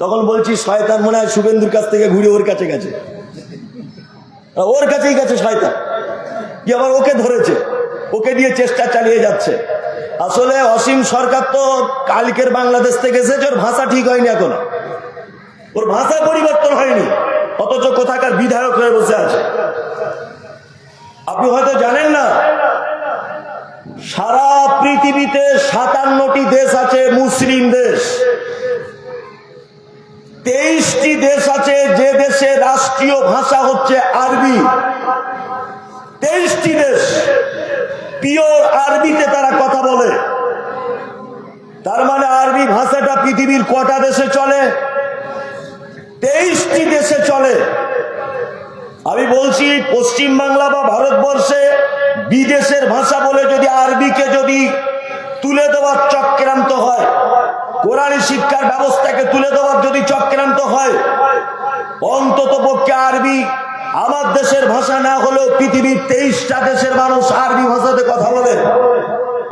S1: তখন বলছি শয়তান মনে হয় শুভেন্দুর কাছ থেকে ঘুরে ওর কাছে গেছে, ওর কাছেই গেছে শয়তান, কি আবার ওকে ধরেছে, ওকে দিয়ে চেষ্টা চালিয়ে যাচ্ছে। আসলে অসীম সরকার তো কালকের বাংলাদেশ থেকে এসেছে, ওর ভাষা ঠিক হয়নি এখনো, ওর ভাষা পরিবর্তন হয়নি, অথচ কোথাকার বিধায়ক হয়ে বসে আছে। আপনি হয়তো জানেন না, সারা পৃথিবীতে 57টি দেশ আছে মুসলিম দেশ, 23টি দেশ আছে যে দেশে রাষ্ট্রীয় ভাষা হচ্ছে আরবি। 23টি দেশ পিওর আরবিতে তারা কথা বলে। তার মানে আরবি ভাষাটা পৃথিবীর কটা দেশে চলে? 23টি দেশে চলে। আমি বলছি পশ্চিম বাংলা বা ভারতবর্ষে বিদেশের ভাষা বলে যদি আরবিকে যদি তুলে দেওয়ার চক্রান্ত হয়, কোরআনী শিক্ষার ব্যবস্থাকে তুলে দেওয়ার যদি চক্রান্ত হয়, অন্তত পক্ষে আরবি আমার দেশের ভাষা না হলেও পৃথিবীর 23টা দেশের মানুষ আরবি ভাষাতে কথা বলে।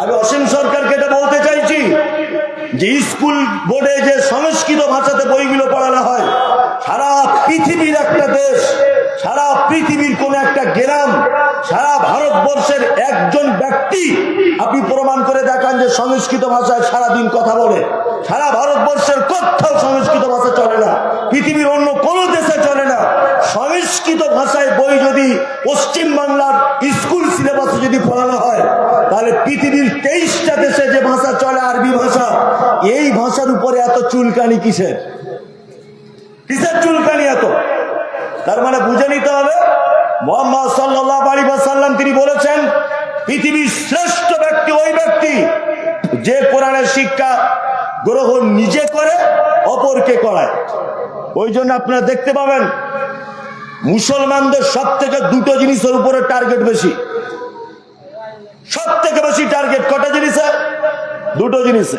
S1: আমি অসীম সরকারকে এটা বলতে চাইছি যে স্কুল বোর্ডে যে সংস্কৃত ভাষাতে বইগুলো পড়ানো হয়, সারা পৃথিবীর একটা দেশ, সারা পৃথিবীর কোন একটা গ্রাম, সারা ভারতবর্ষের একজন ব্যক্তি আপনি প্রমাণ করে দেখান যে সংস্কৃত ভাষায় সারাদিন কথা বলে। সারা ভারতবর্ষের কোথাও সংস্কৃত ভাষা চলে না, পৃথিবীর অন্য কোন দেশে চলে না। সংস্কৃত ভাষায় বই যদি পশ্চিম বাংলার স্কুল সিলেবাসে যদি পড়ানো হয়, তাহলে পৃথিবীর 23টা দেশে যে ভাষা চলে আরবি ভাষা, এই ভাষার উপরে এত চুলকানি কিসের? কিসের চুলকানি এত? তার মানে বুঝে নিতে হবে মুহাম্মদ সাল্লাল্লাহু আলাইহি ওয়াসাল্লাম তিনি বলেছেন পৃথিবীর শ্রেষ্ঠ ব্যক্তি ওই ব্যক্তি যে কোরআনের শিক্ষা গ্রহণ নিজে করে অপরকে করায়। ওই জন্য আপনারা দেখতে পাবেন মুসলমানদের সব থেকে দুটো জিনিসের উপরে টার্গেট বেশি, সব থেকে বেশি টার্গেট কটা জিনিসে? দুটো জিনিসে।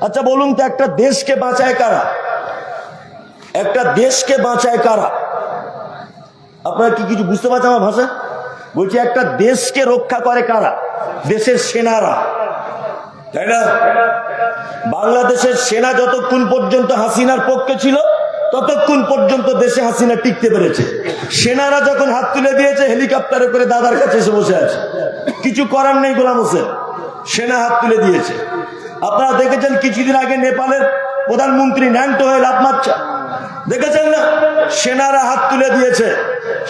S1: আচ্ছা বলুন তো, একটা দেশকে বাঁচায় কারা? একটা দেশকে বাঁচায় কারা? আপনারা কি কিছু বুঝতে পারছেন আমার ভাষা? বলছি একটা দেশকে রক্ষা করে কারা? দেশের সেনারা, তাই না? বাংলাদেশের সেনা যতক্ষণ পর্যন্ত হাসিনার পক্ষে ছিল ততক্ষণ পর্যন্ত দেশে হাসিনা টিকতে পেরেছে। সেনারা যখন হাত তুলে দিয়েছে, হেলিকপ্টারে করে দাদার কাছে এসে বসে আছে, কিছু করার নেই গোলাম হোসেন, সেনা হাত তুলে দিয়েছে। আপনারা দেখেছেন কিছুদিন আগে নেপালের প্রধানমন্ত্রী ন্যাংটো হয়ে লাফ মারছে, দেখেছেন না? সেনারা হাত তুলে দিয়েছে,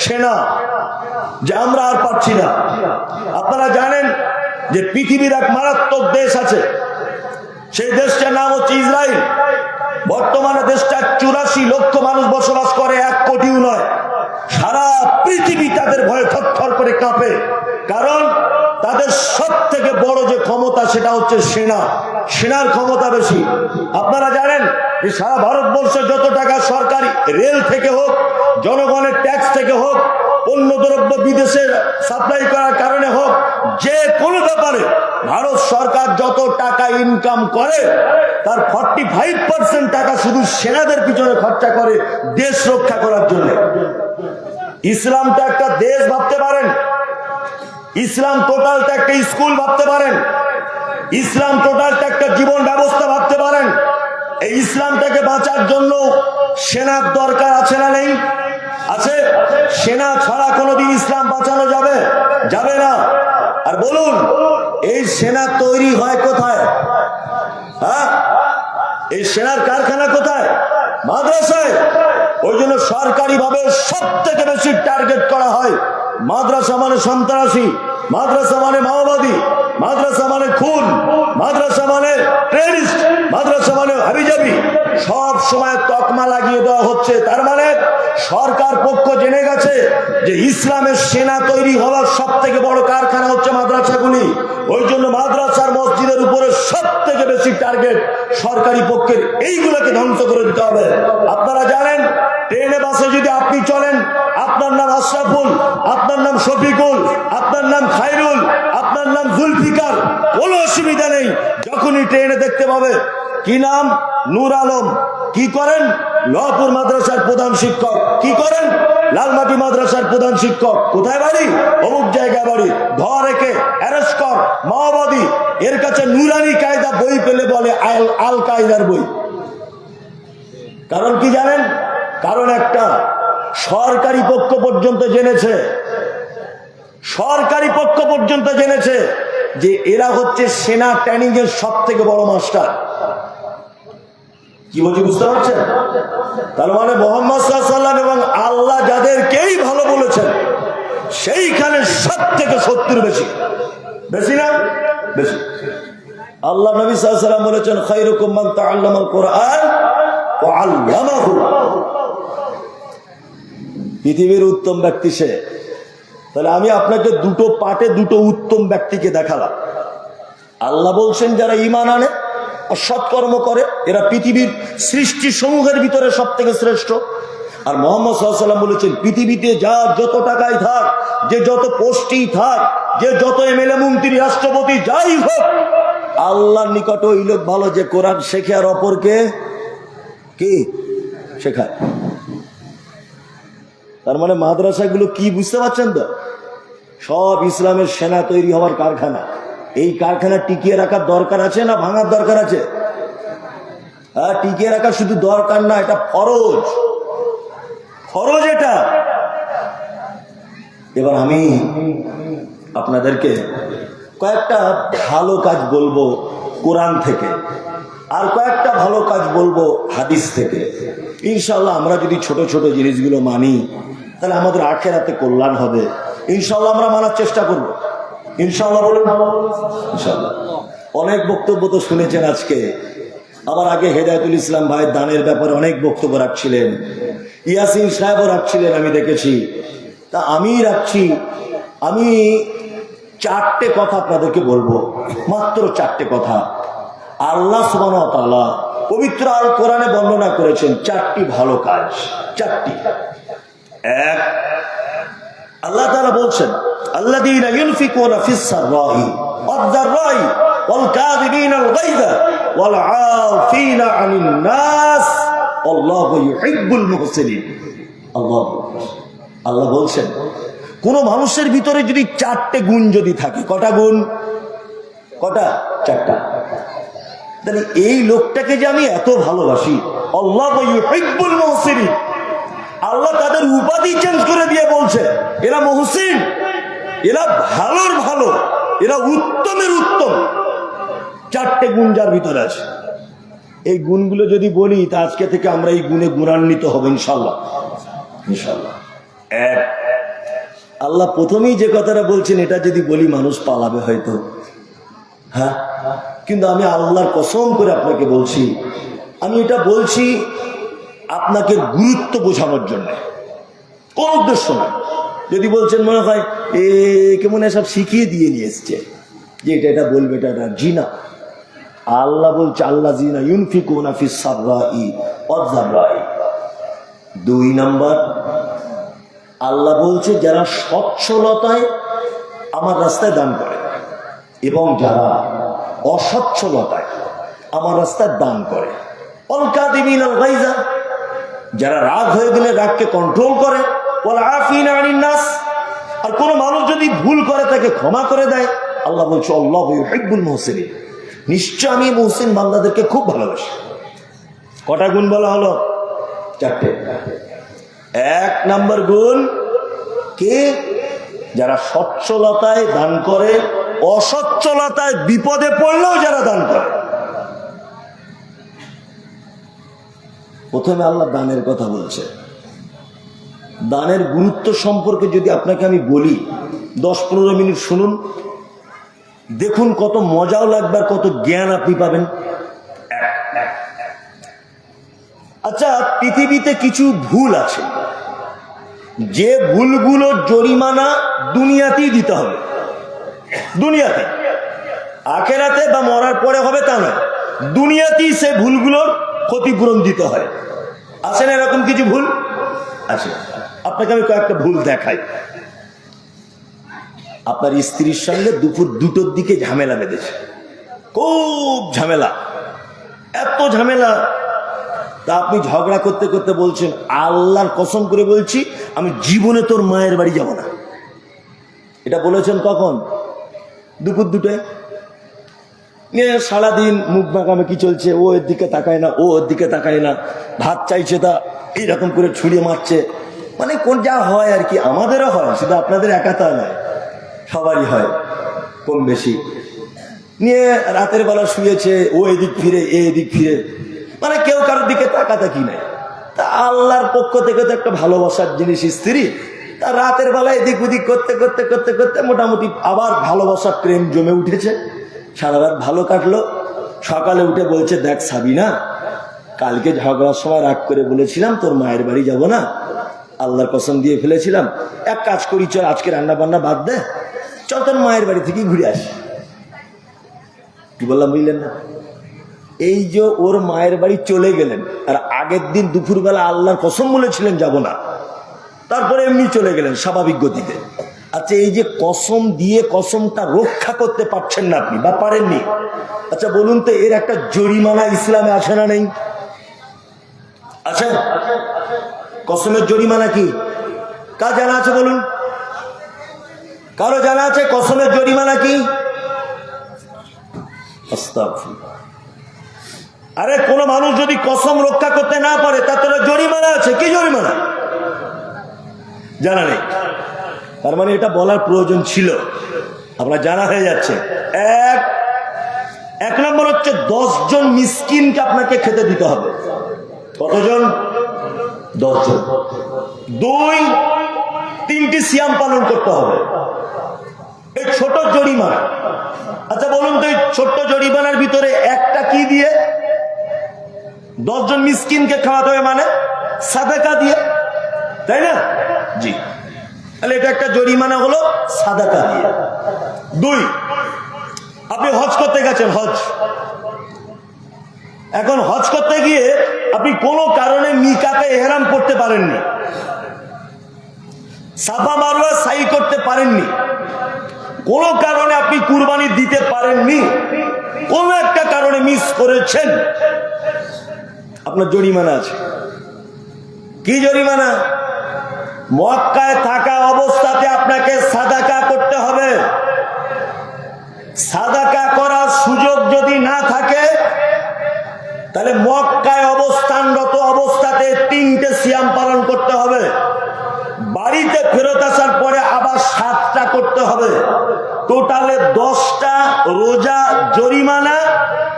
S1: সেনা, যে আমরা আর পাচ্ছি না। আপনারা জানেন যে পৃথিবীর এক মারাত্মক দেশ আছে, সেই দেশটার নাম হচ্ছে ইসরায়েল। বর্তমানে দেশটা 84 লক্ষ মানুষ বসবাস করে, 1 কোটিও নয়। সারা পৃথিবী তাদের ভয়ে থরথর করে কাঁপে, কারণ তাদের সব থেকে বড় যে ক্ষমতা সেটা হচ্ছে সেনা, সেনার ক্ষমতা বেশি। আপনারা জানেন যে সারা ভারতবর্ষে যত টাকা সরকারি রেল থেকে হোক, জনগণের ট্যাক্স থেকে হোক, পণ্য দ্রব্য বিদেশে সাপ্লাই করার কারণে হোক, যে কোনো ব্যাপারে ভারত সরকার যত টাকা ইনকাম করে তার 45% টাকা শুধু সেনাদের পিছনে খরচা করে দেশ রক্ষা করার জন্য। ইসলামটা একটা দেশ ভাবতে পারেন, ইসলাম টোটালটা একটা স্কুল ভাবতে পারেন, ইসলাম টোটালটা একটা জীবন ব্যবস্থা ভাবতে পারেন। এই ইসলামটাকে বাঁচার জন্য সেনার দরকার আছে না নেই? আছে। সেনা ছাড়া কোনোদিন ইসলাম বাঁচানো যাবে? যাবে না। আর বলুন এই সেনা তৈরি হয় কোথায়? হ্যাঁ, এই সেনার কারখানা কোথায়? মাদ্রাসায়। ওই জন্য সরকারি ভাবে সব থেকে বেশি টার্গেট করা হয় মাদ্রাসা মানে সন্ত্রাসী, মাদ্রাসা মানে মাওবাদী, মাদ্রাসা মানে খুন, মাদ্রাসা মানে টেররিস্ট, মাদ্রাসা মানে হাবিজাবি, সব সময় তকমা লাগিয়ে দেওয়া হচ্ছে। তার মানে সরকার পক্ষ জেনে গেছে যে ইসলামের সেনা তৈরি হওয়ার সব থেকে বড় কারখানা হচ্ছে মাদ্রাসাগুলি। ওই জন্য মাদ্রাসার মসজিদের উপরে সব থেকে বেশি টার্গেট সরকারি পক্ষের, এইগুলোকে ধ্বংস করে দিতে হবে। আপনারা জানেন ট্রেনে বাসে যদি আপনি চলেন, আপনার নাম আশরাফুল, আপনার নাম শফিকুল, আপনার নাম খায়রুল, আপনার নাম জুলফিকার, কোনো অসুবিধা নেই। যখনই ট্রেনে দেখতে পাবে কি নাম? নূর আলম। কি করেন? লপুর মাদ্রাসার প্রধান শিক্ষক। কি করেন? লালমাটি মাদ্রাসার প্রধান শিক্ষক। কোথায় বাড়ি? অমুক জায়গায় বাড়ি। ধর একে, অ্যারেস্ট কর, মাওবাদী। এর কাছে নুরানি কায়দা বই পেলে বলে আল কায়দার বই। কারণ কি জানেন? কারণ একটা, সরকারি পক্ষ পর্যন্ত জেনেছে, সরকারি পক্ষ পর্যন্ত জেনেছে যে এরা হচ্ছে সেনা ট্রেনিং এর সব থেকে বড় মাস্টার। কি বলছি বুঝতে পারছেন? তার মানে মুহাম্মদ সাল্লাল্লাহু আলাইহি ওয়াসাল্লাম এবং আল্লাহ যাদেরকেই ভালো বলেছেন সেইখানে সব থেকে শত্রু বেশি। বেশি না? বেশি। আল্লাহ নবী সাল্লাল্লাহু আলাইহি ওয়াসাল্লাম বলেছেন খায়রুকুম মান তাআল্লামাল কুরআন ওয়া আল্লামাহু। পৃথিবীর উত্তম ব্যক্তি সে। তাহলে আমি আপনাকে দুটো পার্টে দুটো উত্তম ব্যক্তিকে দেখালাম। আল্লাহ বলছেন যারা ঈমান আনে আর সৎকর্ম করে এরা পৃথিবীর সৃষ্টি সমূহের ভিতরে সব থেকে শ্রেষ্ঠ। আর মুহাম্মদ সাল্লাল্লাহু আলাইহি ওয়াসাল্লাম বলেছেন পৃথিবীতে যা যত টাকাই থাক, যে যত পোস্টেই থাক, যে যত এমএলএ মন্ত্রী রাষ্ট্রপতি যাই হোক, আল্লাহর নিকট ওই লোক ভালো যে কোরআন শেখে আর অপরকে কি শেখায়। তার মানে মাদ্রাসাগুলো কি বুঝতে পারছেন তো? সব ইসলামের সেনা তৈরি হওয়ার কারখানা। এই কারখানা টিকিয়ে রাখার দরকার আছে না ভাঙার দরকার আছে? হ্যাঁ, টিকিয়ে রাখা শুধু দরকার না, এটা ফরজ। ফরজ এটা। এবার আমি আপনাদেরকে কয়েকটা ভালো কাজ বলবো কোরআন থেকে, আর কয়েকটা ভালো কাজ বলবো হাদিস থেকে। ইনশাআল্লাহ আমরা যদি ছোট ছোট জিনিসগুলো মানি তাহলে আমাদের আখিরাতে কল্যাণ হবে। ইনশাআল্লাহ আমরা মানার চেষ্টা করব। ইনশাআল্লাহ বলুন। ইনশাআল্লাহ। অনেক বক্তব্য তো শুনেছেন আজকে। আবার আগে হেদায়েতুল ইসলাম ভাই দানের ব্যাপারে অনেক বক্তব্য রাখছিলেন, ইয়াসিন সাহেবও রাখছিলেন, আমি দেখেছি। তা আমি রাখছি, আমি চারটে কথা আপনাদেরকে বলবো, মাত্র চারটে কথা। আল্লাহ সুবহানাহু ওয়া তাআলা পবিত্র আল কোরআনে বর্ণনা করেছেন চারটি ভালো কাজ। চারটি। এক, আল্লাহ তাআলা বলছেন আল্লাযীনা ইউনফিকুনা ফিস সাররাই ওয়াদ দাররাই ওয়াল কাযিবিনাল গায়যা ওয়াল আফিনা আনিন নাস আল্লাহু ইউহিব্বুল মুহসিনিন। আল্লাহ বলছেন কোন মানুষের ভিতরে যদি চারটে গুণ যদি থাকে, কটা গুণ? কটা? চারটা। তাহলে এই লোকটাকে যে আমি এত ভালোবাসি, আল্লাহু ইউহিব্বুল মুহসিনিন, আল্লাহ তাদের উপাধি চেঞ্জ করে দিয়ে বলছে এরা মুহসিন, এরা ভালোর ভালো, এরা উত্তমের উত্তম। চারটে গুণ যার ভিতরে আছে। এই গুণগুলো যদি বলি তা আজকে থেকে আমরা এই গুণে গুণান্বিত হব ইনশাআল্লাহ। ইনশাআল্লাহ। এক, আল্লাহ প্রথমেই যে কথাটা বলছেন এটা যদি বলি মানুষ পালাবে হয়তো, হ্যাঁ, কিন্তু আমি আল্লাহর কসম করে আপনাকে বলছি, আমি এটা বলছি আপনাকে গুরুত্ব বোঝানোর জন্য, কোন উদ্দেশ্য নয়। যদি বলছেন মনে হয় এ কেমন সব শিখিয়ে দিয়ে নিয়ে এসছে যে এটা এটা বলবে, এটা এটা, জি না। আল্লাহ বলছে আল্লাযীনা ইউনফিকুনা ফিস সাররাই ওয়াদ দাররাই। দুই নাম্বার, আল্লাহ বলছে যারা সচ্ছলতায় আমার রাস্তায় দান করে এবং যারা অসচ্ছলতায় আমার রাস্তায় দান করে। ওয়াল কাযিবিনাল গায়যা, যারা রাগ হয়ে গেলে রাগকে কন্ট্রোল করে। ওয়াল আফিনা আনিন নাস, আর কোন মানুষ যদি ভুল করে তাকে ক্ষমা করে দেয়। আল্লাহ বলছে আল্লাহু ইউহিব্বুল মুহসিনিন, নিশ্চয় আমি মুহসিন বান্দাদেরকে খুব ভালোবাসি। কটা গুণ বলা হলো? চারটে। এক নাম্বার গুণ কে? যারা সচ্ছলতায় দান করে, অসচ্ছলতায় বিপদে পড়লেও যারা দান করে। প্রথমে আল্লাহ দানের কথা বলছে। দানের গুরুত্ব সম্পর্কে যদি আপনাকে আমি বলি 10-15 মিনিট শুনুন, দেখুন কত মজাও লাগবে আর কত জ্ঞান আপনি পাবেন। আচ্ছা, পৃথিবীতে কিছু ভুল আছে, যে ভুলগুলোর জরিমানা দুনিয়াতেই দিতে হবে। দুনিয়াতে, আখেরাতে বা মরার পরে হবে তা নয়, দুনিয়াতেই সে ভুলগুলোর ক্ষতিপূরণ দিতে হয়। আছে না এরকম কিছু ভুল? আছে। আপনাকে আমি কয়েকটা ভুল দেখাই। আপনার স্ত্রীর সঙ্গে দুপুর 2টোর দিকে ঝামেলা বেঁধেছে, খুব ঝামেলা, এত ঝামেলা, তা আপনি ঝগড়া করতে করতে বলছেন আল্লাহর কসম করে বলছি আমি জীবনে তোর মায়ের বাড়ি যাব না। এটা বলেছেন কখন? দুপুর 2টায়। সারাদিন মুখ মাখামাখি চলছে, ও এর দিকে তাকায় না, ও ওর দিকে তাকায় না, ভাত চাইছে তা এইরকম করে ছুঁড়ে মারছে। মানে কোন যা হয় আর কি, আমাদেরও হয়, শুধু আপনাদের একাতা নয়, সবারই হয় কম বেশি। নিয়ে রাতের বেলা শুয়েছে, ও এদিক ফিরে এদিক ফিরে, মানে কেউ কারোর দিকে তাকাতাকি নাই। তা আল্লাহর পক্ষ থেকে তো একটা ভালোবাসার জিনিস স্ত্রী, তা রাতের বেলা এদিক ওদিক করতে করতে করতে করতে মোটামুটি আবার ভালোবাসার প্রেম জমে উঠেছে। সারা রাত ভালো কাটলো। সকালে উঠে বলছে, দেখ সাবিনা, কালকে ঝগড়ার সময় রাগ করে বলেছিলাম তোর মায়ের বাড়ি যাব না, আল্লাহর কসম দিয়ে ফেলেছিলাম, এক কাজ করি চল আজকে রান্না বান্না বাদ দে, চল তোর মায়ের বাড়ি থেকে ঘুরে আসি। কি বললাম বুঝলেন না? এই যে ওর মায়ের বাড়ি চলে গেলেন, আর আগের দিন দুপুরবেলা আল্লাহর কসম বলেছিলেন যাব না, তারপরে এমনি চলে গেলেন স্বাভাবিক গতিতে। আচ্ছা, এই যে কসম দিয়ে কসমটা রক্ষা করতে পারছেন না আপনি বা পারেননি, আচ্ছা বলুন তো এর একটা জরিমানা ইসলামে আছে না নেই? আছে। কসমের জরিমানা কি কার জানা আছে বলুন? কারো জানা আছে কসমের জরিমানা কি? আরে কোন মানুষ যদি কসম রক্ষা করতে না পারে তার তো জরিমানা আছে। কি জরিমানা জানা নেই? তার মানে এটা বলার প্রয়োজন ছিল, আপনার জানা হয়ে যাচ্ছে। এক নম্বর হচ্ছে 10 জন মিসকিনকে আপনাকে খেতে দিতে হবে। কতজন? 10 জন। 2, 3টি সিয়াম পালন করতে হবে। এই ছোট জরিমানা। আচ্ছা বলুন তো এই ছোট্ট জরিমানার ভিতরে একটা কি দিয়ে 10 জন মিসকিনকে খাওয়াতে হবে? মানে সাদাকা দিয়ে, তাই না? জি, তাহলে এটা একটা জরিমানা হলো সাদাকা দিয়ে। 2, আপনি হজ করতে গেছেন, হজ, এখন হজ করতে গিয়ে আপনি কোনো কারণে মিকাতে ইহরাম করতে পারেননি, সাফা মারওয়া সাই করতে পারেননি, কোনো কারণে আপনি কুরবানি দিতে পারেননি, কোনো একটা কারণে মিস করেছেন, আপনার জরিমানা আছে। কি জরিমানা? মক্কায় থাকা অবস্থাতে আপনাকে সাদাকা করতে হবে। সাদাকা করার সুযোগ যদি না থাকে তাহলে মক্কায় অবস্থানরত অবস্থাতে 3টে সিয়াম পালন করতে হবে। বাড়িতে ফেরত আসার পরে আবার 7টা করতে হবে। টোটালে 10টা রোজা জরিমানা,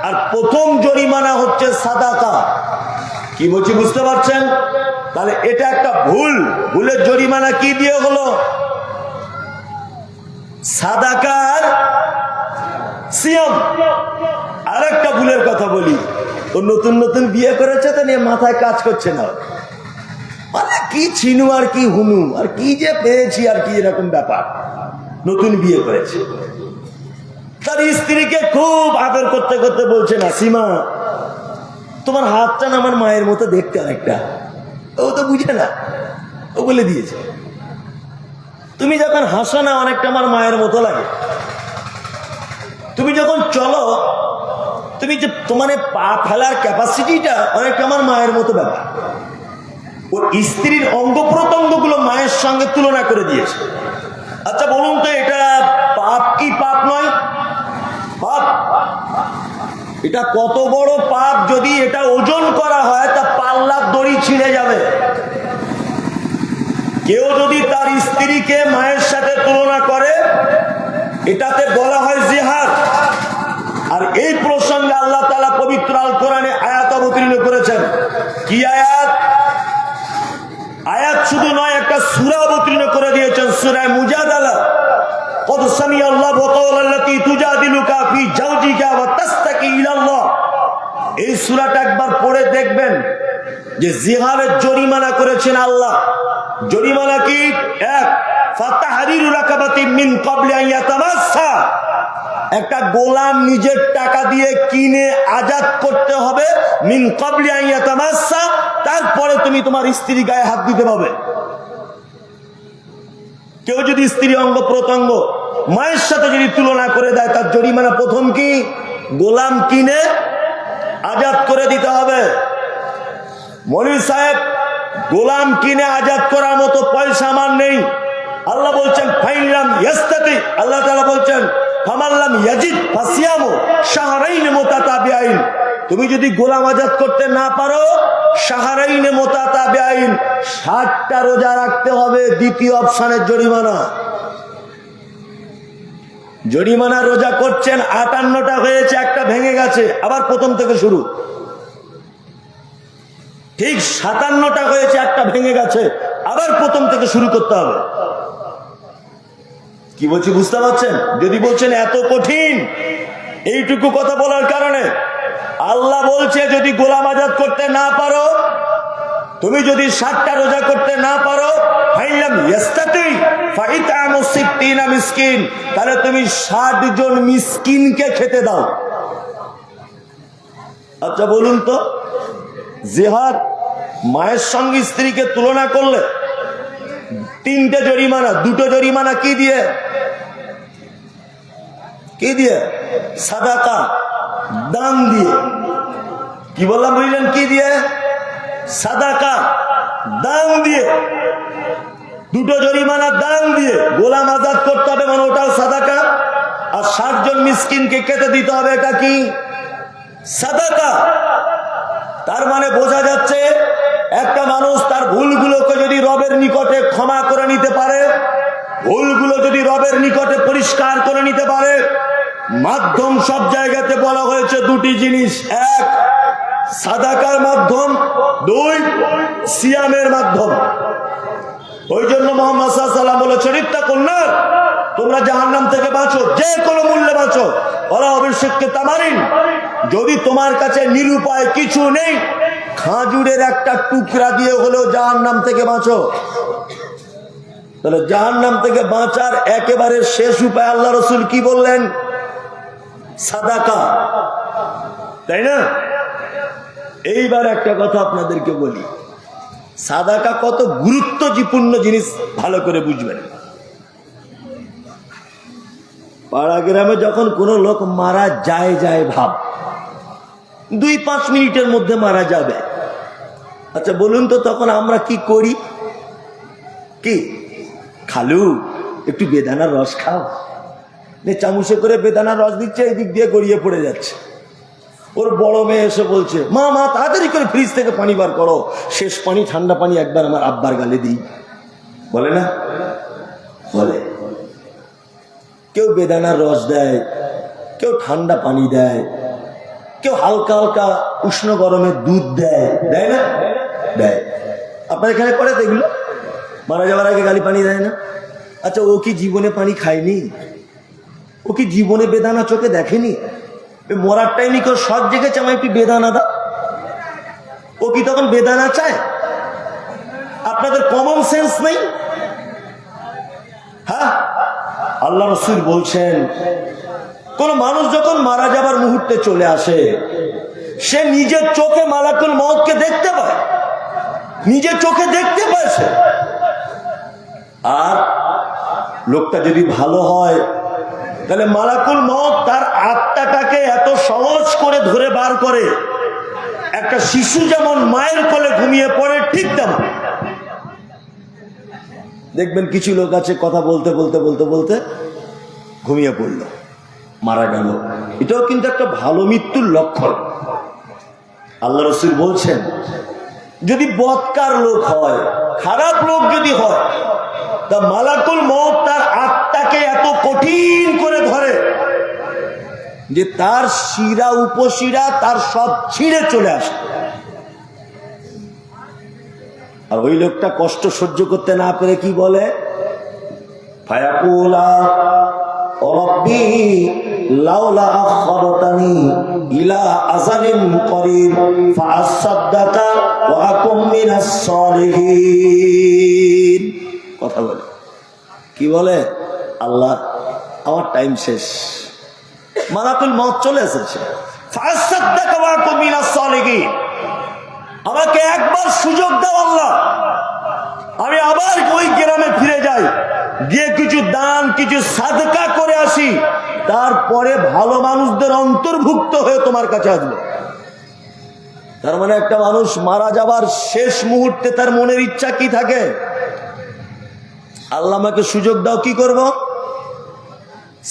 S1: আর প্রথম জরিমানা হচ্ছে সাদাকা। কি বলছি বুঝতে পারছেন? তাহলে এটা একটা ভুলের জরিমানা কি দিয়ে হলো? সাদাকার সিয়াম। আরেকটা ভুলের কথা বলি, ও নতুন নতুন বিয়ে করেছে তো নিয়ে মাথায় কাজ করছে না, মানে কি ছিনু আর কি হুনু আর কি যে পেয়েছি আর কি এরকম ব্যাপার। নতুন বিয়ে করেছে, তার স্ত্রীকে খুব আদর করতে করতে বলছে, না সীমা তোমার হাতটা না আমার মায়ের মতো দেখতে অনেকটা। ও তো বুঝে না, ও বলে দিয়েছে তুমি যখন হাসো না অনেকটা আমার মায়ের মতো লাগে, তুমি যখন চলো তুমি যে তোমার পা ফেলার ক্যাপাসিটিটা অনেকটা আমার মায়ের মতো ব্যাপার। ওর স্ত্রীর অঙ্গ প্রত্যঙ্গ গুলো মায়ের সঙ্গে তুলনা করে দিয়েছে। আচ্ছা বলুন তো এটা পাপ কি পাপ নয়? পাপ। এটা কত বড় পাপ, যদি এটা ওজন করা হয় তা পাল্লার দড়ি ছিঁড়ে যাবে। কেউ যদি তার স্ত্রীকে মায়ের সাথে তুলনা করে এটাতে বলা হয় জিহাদ। আর এই প্রসঙ্গে আল্লাহ তাআলা পবিত্র আল কোরআনে আয়াত অবতীর্ণ করেছেন। কি আয়াত? আয়াত শুধু নয়, একটা সূরা অবতীর্ণ করে দিয়েছেন, সূরা মুজাদালা। কদ সামিআল্লাহু কাওলাল্লাতী তুজাদিলুকা ফি যাওজিকা ওয়া তাসতাকি ইলাল্লাহ। এই সূরাটা একবার পড়ে দেখবেন যে জিহাদের জরিমানা করেছেন আল্লাহ। জরিমানা কি? 1, ফাতাহরিরু রাকাবাতিন মিন ক্বাবলি আন ইয়াতামাসসা। একটা গোলাম নিজের টাকা দিয়ে কিনে আজাদ করতে হবে, মিন ক্বাবলি আন ইয়াতামাসসা, তারপরে তুমি তোমার স্ত্রী গায়ে হাত দিতে পারবে। কেউ যদি স্ত্রী অঙ্গ প্রত্যঙ্গ মায়ের সাথে যদি তুলনা করে দেয় তার জরিমানা প্রথম কি? গোলাম কিনে আজাদ করে দিতে হবে। মনির সাহেব, গোলাম কিনে আজাদ করার মতো পয়সা আমার নেই। আল্লাহ বলছেন ফাইনলাম ইয়াস্তাতি, আল্লাহ তাআলা বলছেন ফামাল্লাম ইয়াজিদ ফাসিয়ামু শাহরাইন মুতাতাবিআইন। তুমি যদি গোলাম আজাদ করতে না পারো শাহরাইন মুতাতাবিআইন 60টা রোজা রাখতে হবে। দ্বিতীয় অপশনের জরিমানা। জরিমানা রোজা করছেন, 58টা হয়েছে, একটা ভেঙে গেছে, আবার প্রথম থেকে শুরু। ঠিক 57টা হয়েছে, একটা ভেঙে গেছে, আবার প্রথম থেকে শুরু করতে হবে। কি বলছি বুঝতে পারছেন? যদি বলছেন এত কঠিন, এইটুকু কথা বলার কারণে আল্লাহ বলছে যদি গোলাম আজাদ করতে না পারো, তুমি যদি 60টা রোজা করতে না পারো, তাহলে তুমি 60 জন মিসকিনকে খেতে দাও। আচ্ছা বলুন তো, জিহাদ মায়ের সঙ্গে স্ত্রীকে তুলনা করলে 3টে জরিমানা, 2টো জরিমানা কি দিয়ে? কি দিয়ে? সাদাকা, দান দিয়ে। কি বললাম বুঝলেন? কি দিয়ে? সাদাকা, দান দিয়ে। 2টো জরিমানা দান দিয়ে। গোলাম আজাদ করতে হবে মানে ওটাও সাদাকা, আর 60 জন মিসকিনকে খেতে দিতে হবে, এটা কি? সাদাকা। তার মানে বোঝা যাচ্ছে একটা মানুষ তার ভুলগুলোকে যদি রবের নিকটে ক্ষমা করে নিতে পারে, ভুলগুলো যদি রবের নিকটে পরিষ্কার করে নিতে পারে, মাধ্যম সব জায়গাতে বলা হয়েছে 2টি জিনিস। 1 সাদাকার মাধ্যম, 2 সিয়ামের মাধ্যম। ওই জন্য মুহাম্মদ সাল্লাল্লাহু আলাইহি ওয়াসাল্লাম বলেছেন, ইত্তাকুন নার, তোমরা জাহান্নাম থেকে বাঁচো, যে কোনো মূল্যে বাঁচো। ওরা অবশ্যই তামারিন, যদি তোমার কাছে নিরুপায় কিছু নেই, খাজুরের একটা টুকরা দিয়ে হলেও জাহান্নাম থেকে বাঁচো। তাহলে জাহান্নাম থেকে বাঁচার একেবারে শেষ উপায় আল্লাহ রাসূল কি বললেন? সাদাকা, তাই না? এইবার একটা কথা আপনাদেরকে বলি, সাদাকা কত গুরুত্বপূর্ণ জিনিস ভালো করে বুঝবেন। পাড়া গ্রামে যখন কোনো লোক মারা যায় ভাব 2-5 মিনিটের মধ্যে মারা যাবে। আচ্ছা বলুন তো, তখন আমরা কি করি? কি খালু একটু বেদানার রস খাও, চামচে করে বেদানার রস দিচ্ছে, এই দিক দিয়ে গড়িয়ে পড়ে যাচ্ছে। ওর বড় মেয়ে এসে বলছে, মা মা তাড়াতাড়ি করে ফ্রিজ থেকে পানি বার করো, শেষ পানি, ঠান্ডা পানি একবার আমার আব্বার গালে দিই। বলে না? বলে। কেউ বেদানার রস দেয়, কেউ ঠান্ডা পানি দেয়, কেউ হালকা হালকা উষ্ণ গরমে দুধ দেয়, দেয় না? দেয়। আপনার এখানে করে দেখলো মারা যাওয়ার আগে গালি পানি দেয় না? আচ্ছা ও কি জীবনে পানি খায়নি? ও কি জীবনে বেদানা চোখে দেখেনি? মরার টাইমে কেউ সব জেগেছে, আমার একটু বেদানা দাও। ও কি তখন বেদানা চায়? আপনাদের কমন সেন্স নেই? হ্যাঁ, আল্লাহ রাসূল বলছেন, কোন মানুষ যখন মারা যাবার মুহূর্তে চলে আসে, সে নিজের চোখে মালাকুল মউতকে দেখতে পায়, নিজের চোখে দেখতে পায় সে। আর লোকটা যদি ভালো হয়, তাহলে মালাকুল মউত তার আত্মাটাকে এত সহজ করে ধরে বার করে, একটা শিশু যেমন মায়ের কোলে ঘুমিয়ে পড়ে, ঠিক তেমন দেখবেন কিছু লোক আছে কথা বলতে বলতে বলতে বলতে ঘুমিয়ে পড়ল, মারা গেল। এটাও কিন্তু একটা ভালো মৃত্যুর লক্ষণ। আল্লাহ রাসূল বলছেন, যদি বদকার লোক হয়, খারাপ লোক যদি হয়, তা মালাকুল মউত তার আত্মাকে এত কঠিন করে ধরে যে তার শিরা উপশিরা তার সব ছিঁড়ে চলে আসে। আর ওই লোকটা কষ্ট সহ্য করতে না পেরে কি বলে? ফায়াকুলা রাব্বি লাউলা আখরতানি ইলা আজালিন করিব ফাআসাদদাকা ওয়া আকুম মিনাস সালিহিন। কথা বলে কি বলে? আল্লাহ আমার টাইম শেষ, মালাকুল মউত চলে এসেছে, ফাআসাদদাকা ওয়া আকুম মিনাস সালিহিন, আমাকে একবার সুযোগ দাও আল্লাহ, আমি আবার ওই গ্রামে ফিরে যাই, গিয়ে কিছু দান কিছু সাদকা করে আসি, তারপরে ভালো মানুষদের অন্তর্ভুক্ত হয়ে তোমার কাছে আসবো। তার মানে একটা মানুষ মারা যাবার শেষ মুহূর্তে তার মনের ইচ্ছা কি থাকে? আল্লাহ আমাকে সুযোগ দাও, কি করব?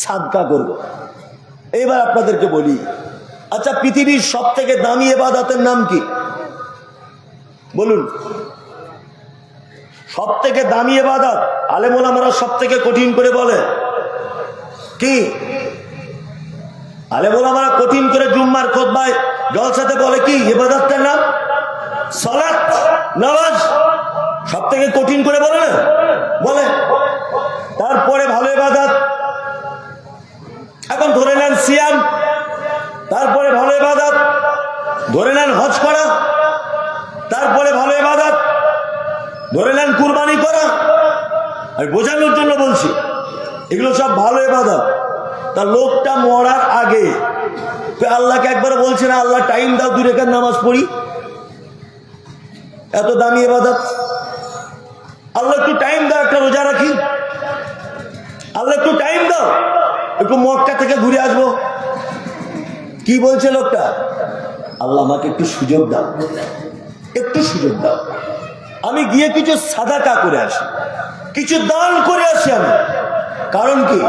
S1: সাদকা করব। এইবার আপনাদেরকে বলি, আচ্ছা পৃথিবীর সব থেকে দামি ইবাদতের নাম কি? বলুন। সব থেকে দামি ইবাদত, আলেম ওলামারা সব থেকে কঠিন করে বলে কি আলে বলে আমরা কঠিন করে জুম্মার খুতবায় জলসাতে বলে কি ইবাদতের নাম সালাত নামাজ, সব থেকে কঠিন করে বলে না, বলে। তারপরে ভালো ইবাদত, এখন ধরে নেন সিয়াম, তারপরে ভালো ইবাদত, ধরে নেন হজ করা, তারপরে ভালো ইবাদত, ধরে নেন কুরবানি করা। আর বোঝানোর জন্য বলছি এগুলো সব ভালো ইবাদত। তা লোকটা মরার আগে আল্লাহকে একবার বলছে না, আল্লাহ টাইম দাও 2 রাকাত নামাজ পড়ি, এত দামি ইবাদত। আল্লাহ একটু টাইম দাও, একটা রোজা রাখি, আল্লাহ একটু টাইম দাও, একটু মক্কা থেকে ঘুরে আসবো। কি বলছে লোকটা? আল্লাহ আমাকে একটু সুযোগ দাও, একটু সুযোগ দাও, আমি গিয়ে কিছু সাদাকা করে আসি, কিছু দান করে আসি আমি। কারণ কি,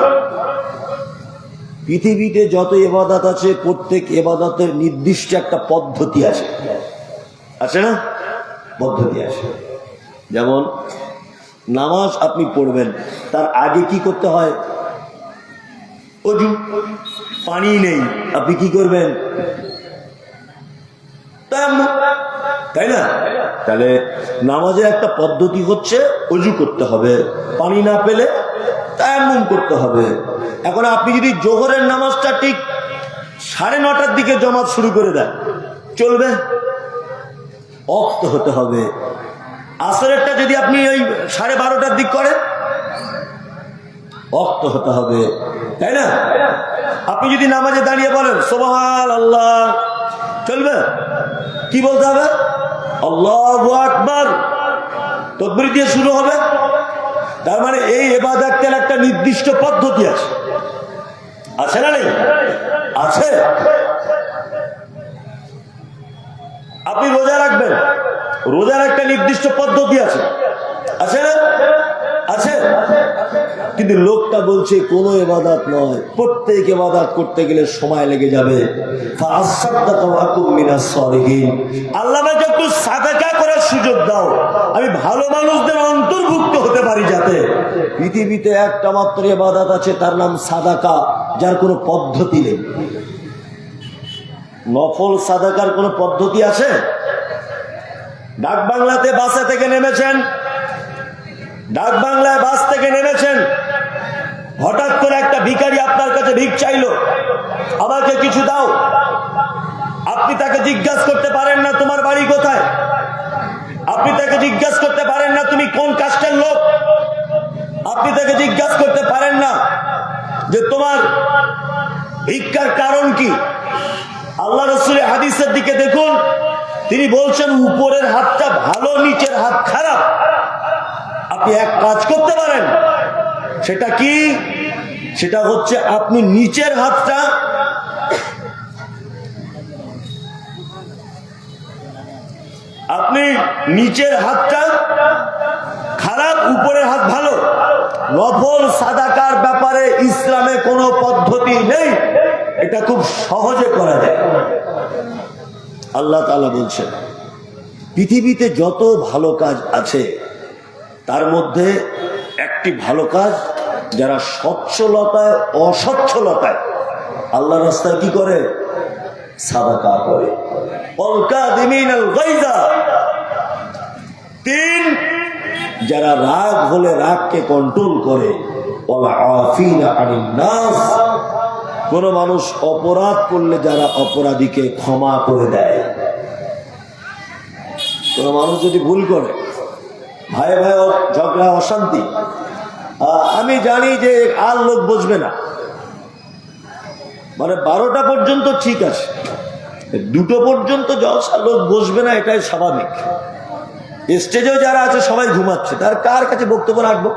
S1: পৃথিবীতে যত ইবাদত আছে প্রত্যেক ইবাদতের নির্দিষ্ট একটা পদ্ধতি আছে, আছে না? পদ্ধতি আছে। যেমন নামাজ আপনি পড়বেন, তার আগে কি করতে হয়? অজু। পানি নেই, আপনি কি করবেন? তাই না? তাহলে নামাজের একটা পদ্ধতি হচ্ছে অজু করতে হবে, পানি না পেলে তায়াম্মুম করতে হবে। এখন আপনি যদি জোহরের নামাজটা ঠিক 9:30টার দিকে জমাত শুরু করে দেন, চলবে? ওয়াক্ত হতে হবে। আসরেরটা যদি আপনি ওই 12:30টার দিক করেন, ওয়াক্ত হতে হবে, তাই না? আপনি যদি নামাজে দাঁড়িয়ে বলেন সুবহানাল্লাহ, চলবে? কি বলতে হবে? আল্লাহু আকবার, তাকবীর দিয়ে শুরু হবে। তার মানে এই ইবাদতের একটা নির্দিষ্ট পদ্ধতি আছে, আছে না? নেই? আছে। আপনি রোজা রাখবেন, রোজার একটা নির্দিষ্ট পদ্ধতি আছে, আছে না? আছে। কিন্তু লোকটা বলছে কোনো ইবাদত নয়, প্রত্যেক ইবাদত করতে গেলে সময় লেগে যাবে। আল্লাহ আমাকে একটু সাদাকা করার সুযোগ দাও, আমি ভালো মানুষদের অন্তর্ভুক্ত হতে পারি। যাতে পৃথিবীতে একটা মাত্র ইবাদত আছে, তার নাম সাদাকা, যার কোনো পদ্ধতি নেই। নফল সাদাকার কোনো পদ্ধতি আছে? ডাক বাংলাতে বাসে থেকে নেমেছেন, ডাক বাংলায় বাস থেকে নেমেছেন, হঠাৎ করে একটা ভিখারি আপনার কাছে ভিক চাইলো, আমাকে কিছু দাও। আপনি তাকে জিজ্ঞাসা করতে পারেন না তোমার বাড়ি কোথায়, আপনি তাকে জিজ্ঞাসা করতে পারেন না তুমি কোন কাস্টের লোক, আপনি তাকে জিজ্ঞাসা করতে পারেন না যে তোমার ভিক্ষার কারণ কি। আল্লাহ রাসূলের হাদিসের দিকে দেখুন, তিনি বলছেন উপরের হাতটা ভালো, নিচের হাত খারাপ। আপনি এক কাজ করতে পারেন, সেটা কি? সেটা হচ্ছে আপনি নিচের হাতটা খারাপ, উপরের হাত ভালো। নফল সাদাকার ব্যাপারে ইসলামে কোনো পদ্ধতি নেই, এটা খুব সহজে করা যায়। আল্লাহ তাআলা বলছেন পৃথিবীতে যত ভালো কাজ আছে তার মধ্যে একটি ভালো কাজ, যারা সচ্ছলতায় অসচ্ছলতায় আল্লাহর রাস্তায় কি করে? সাদাকা করে। তিন, যারা রাগ হলে রাগকে কন্ট্রোল করে। কোন মানুষ অপরাধ করলে যারা অপরাধীকে ক্ষমা করে দেয়। কোন মানুষ যদি ভুল করে, ভাই ভাই ঝগড়া অশান্তি, আমি জানি যে আর লোক বুঝবে না, মানে 12টা পর্যন্ত ঠিক আছে, 2টো পর্যন্ত জলসা লোক বসবে না, এটাই স্বাভাবিক। স্টেজেও যারা আছে সবাই ঘুমাচ্ছে, তার কার কাছে বক্তব্য রাখবো?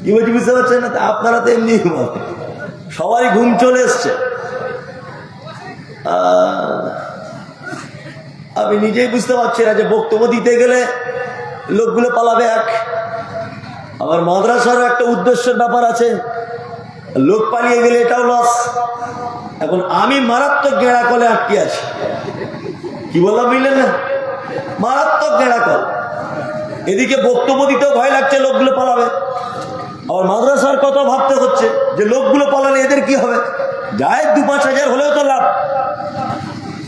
S1: কি বলছি বুঝতে পারছেন না? আপনারা তো এমনি ঘুমাবে, সবাই ঘুম চলে এসছে। আমি নিজেই বুঝতে পারছি না যে বক্তব্য দিতে গেলে লোকগুলো পালাবে এক। আমার মাদ্রাসারও একটা উদ্দেশ্যের ব্যাপার আছে, লোক পালিয়ে গেলে এটাও লস। এখন আমি মারাত্মক গেঁড়া কলে আটকে আছি। কি বললাম বুঝলেন না? মারাত্মক গেঁড়া কল। এদিকে বক্তব্য দিতেও ভয় লাগছে, লোকগুলো পালাবে। আর মাদ্রাসার কথা ভাবতে হচ্ছে যে লোকগুলো পালালে এদের কি হবে, যায় 2-5 হাজার হলেও তো লাভ,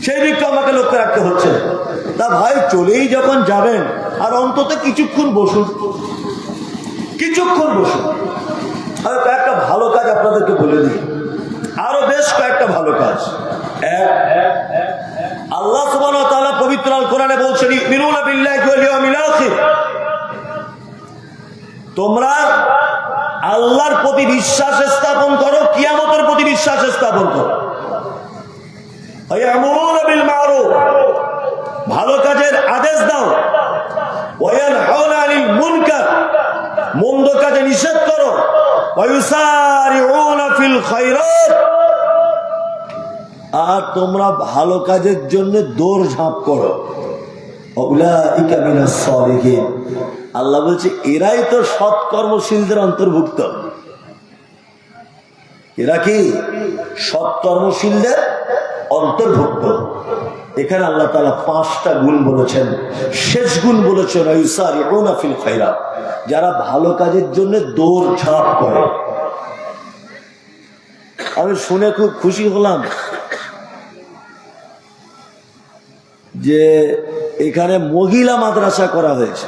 S1: সেই দিকটা আমাকে লক্ষ্য রাখতে হচ্ছে। তা ভাই চলেই যখন যাবেন আর অন্তত কিছুক্ষণ বসুন, কিছুক্ষণ বসুন। আর কয়েকটা ভালো কাজ আপনাদেরকে বলে দিই, আরো বেশ কয়েকটা ভালো কাজ। এক, আল্লাহ সুবহানাহু ওয়া তাআলা পবিত্র আল কোরআনে বলছেন ইউমিনুনা বিল্লাহি ওয়াল ইয়াউমিল আখির, তোমরা আল্লাহর প্রতি বিশ্বাস স্থাপন করো, কিয়ামতের প্রতি বিশ্বাস স্থাপন করো। ইয়ামুরুনা বিল মারুফ, ভালো কাজের আদেশ দাও, ওয়া ইয়ানহাউনা আনিল মুনকার, মন্দ কাজে নিষেধ করো, ওয়া ইউসারিউনা ফিল খায়রাত, আর তোমরা ভালো কাজের জন্য দৌড়ঝাঁপ করো। উলাইকা মিনাস সালিহিন, আল্লাহ বলছে এরাই তো সৎকর্মশীলদের অন্তর্ভুক্ত। এরা কি সৎকর্মশীলদের অন্তর্ভুক্ত। এখানে আল্লাহ তাআলা 5টা গুণ বলেছেন, শেষ গুণ বলেছেন ইউসারিউনা ফিল খায়রাত, যারা ভালো কাজের জন্য দৌড়ঝাঁপ করে। আমি শুনে খুব খুশি হলাম যে এখানে মহিলা মাদ্রাসা করা হয়েছে।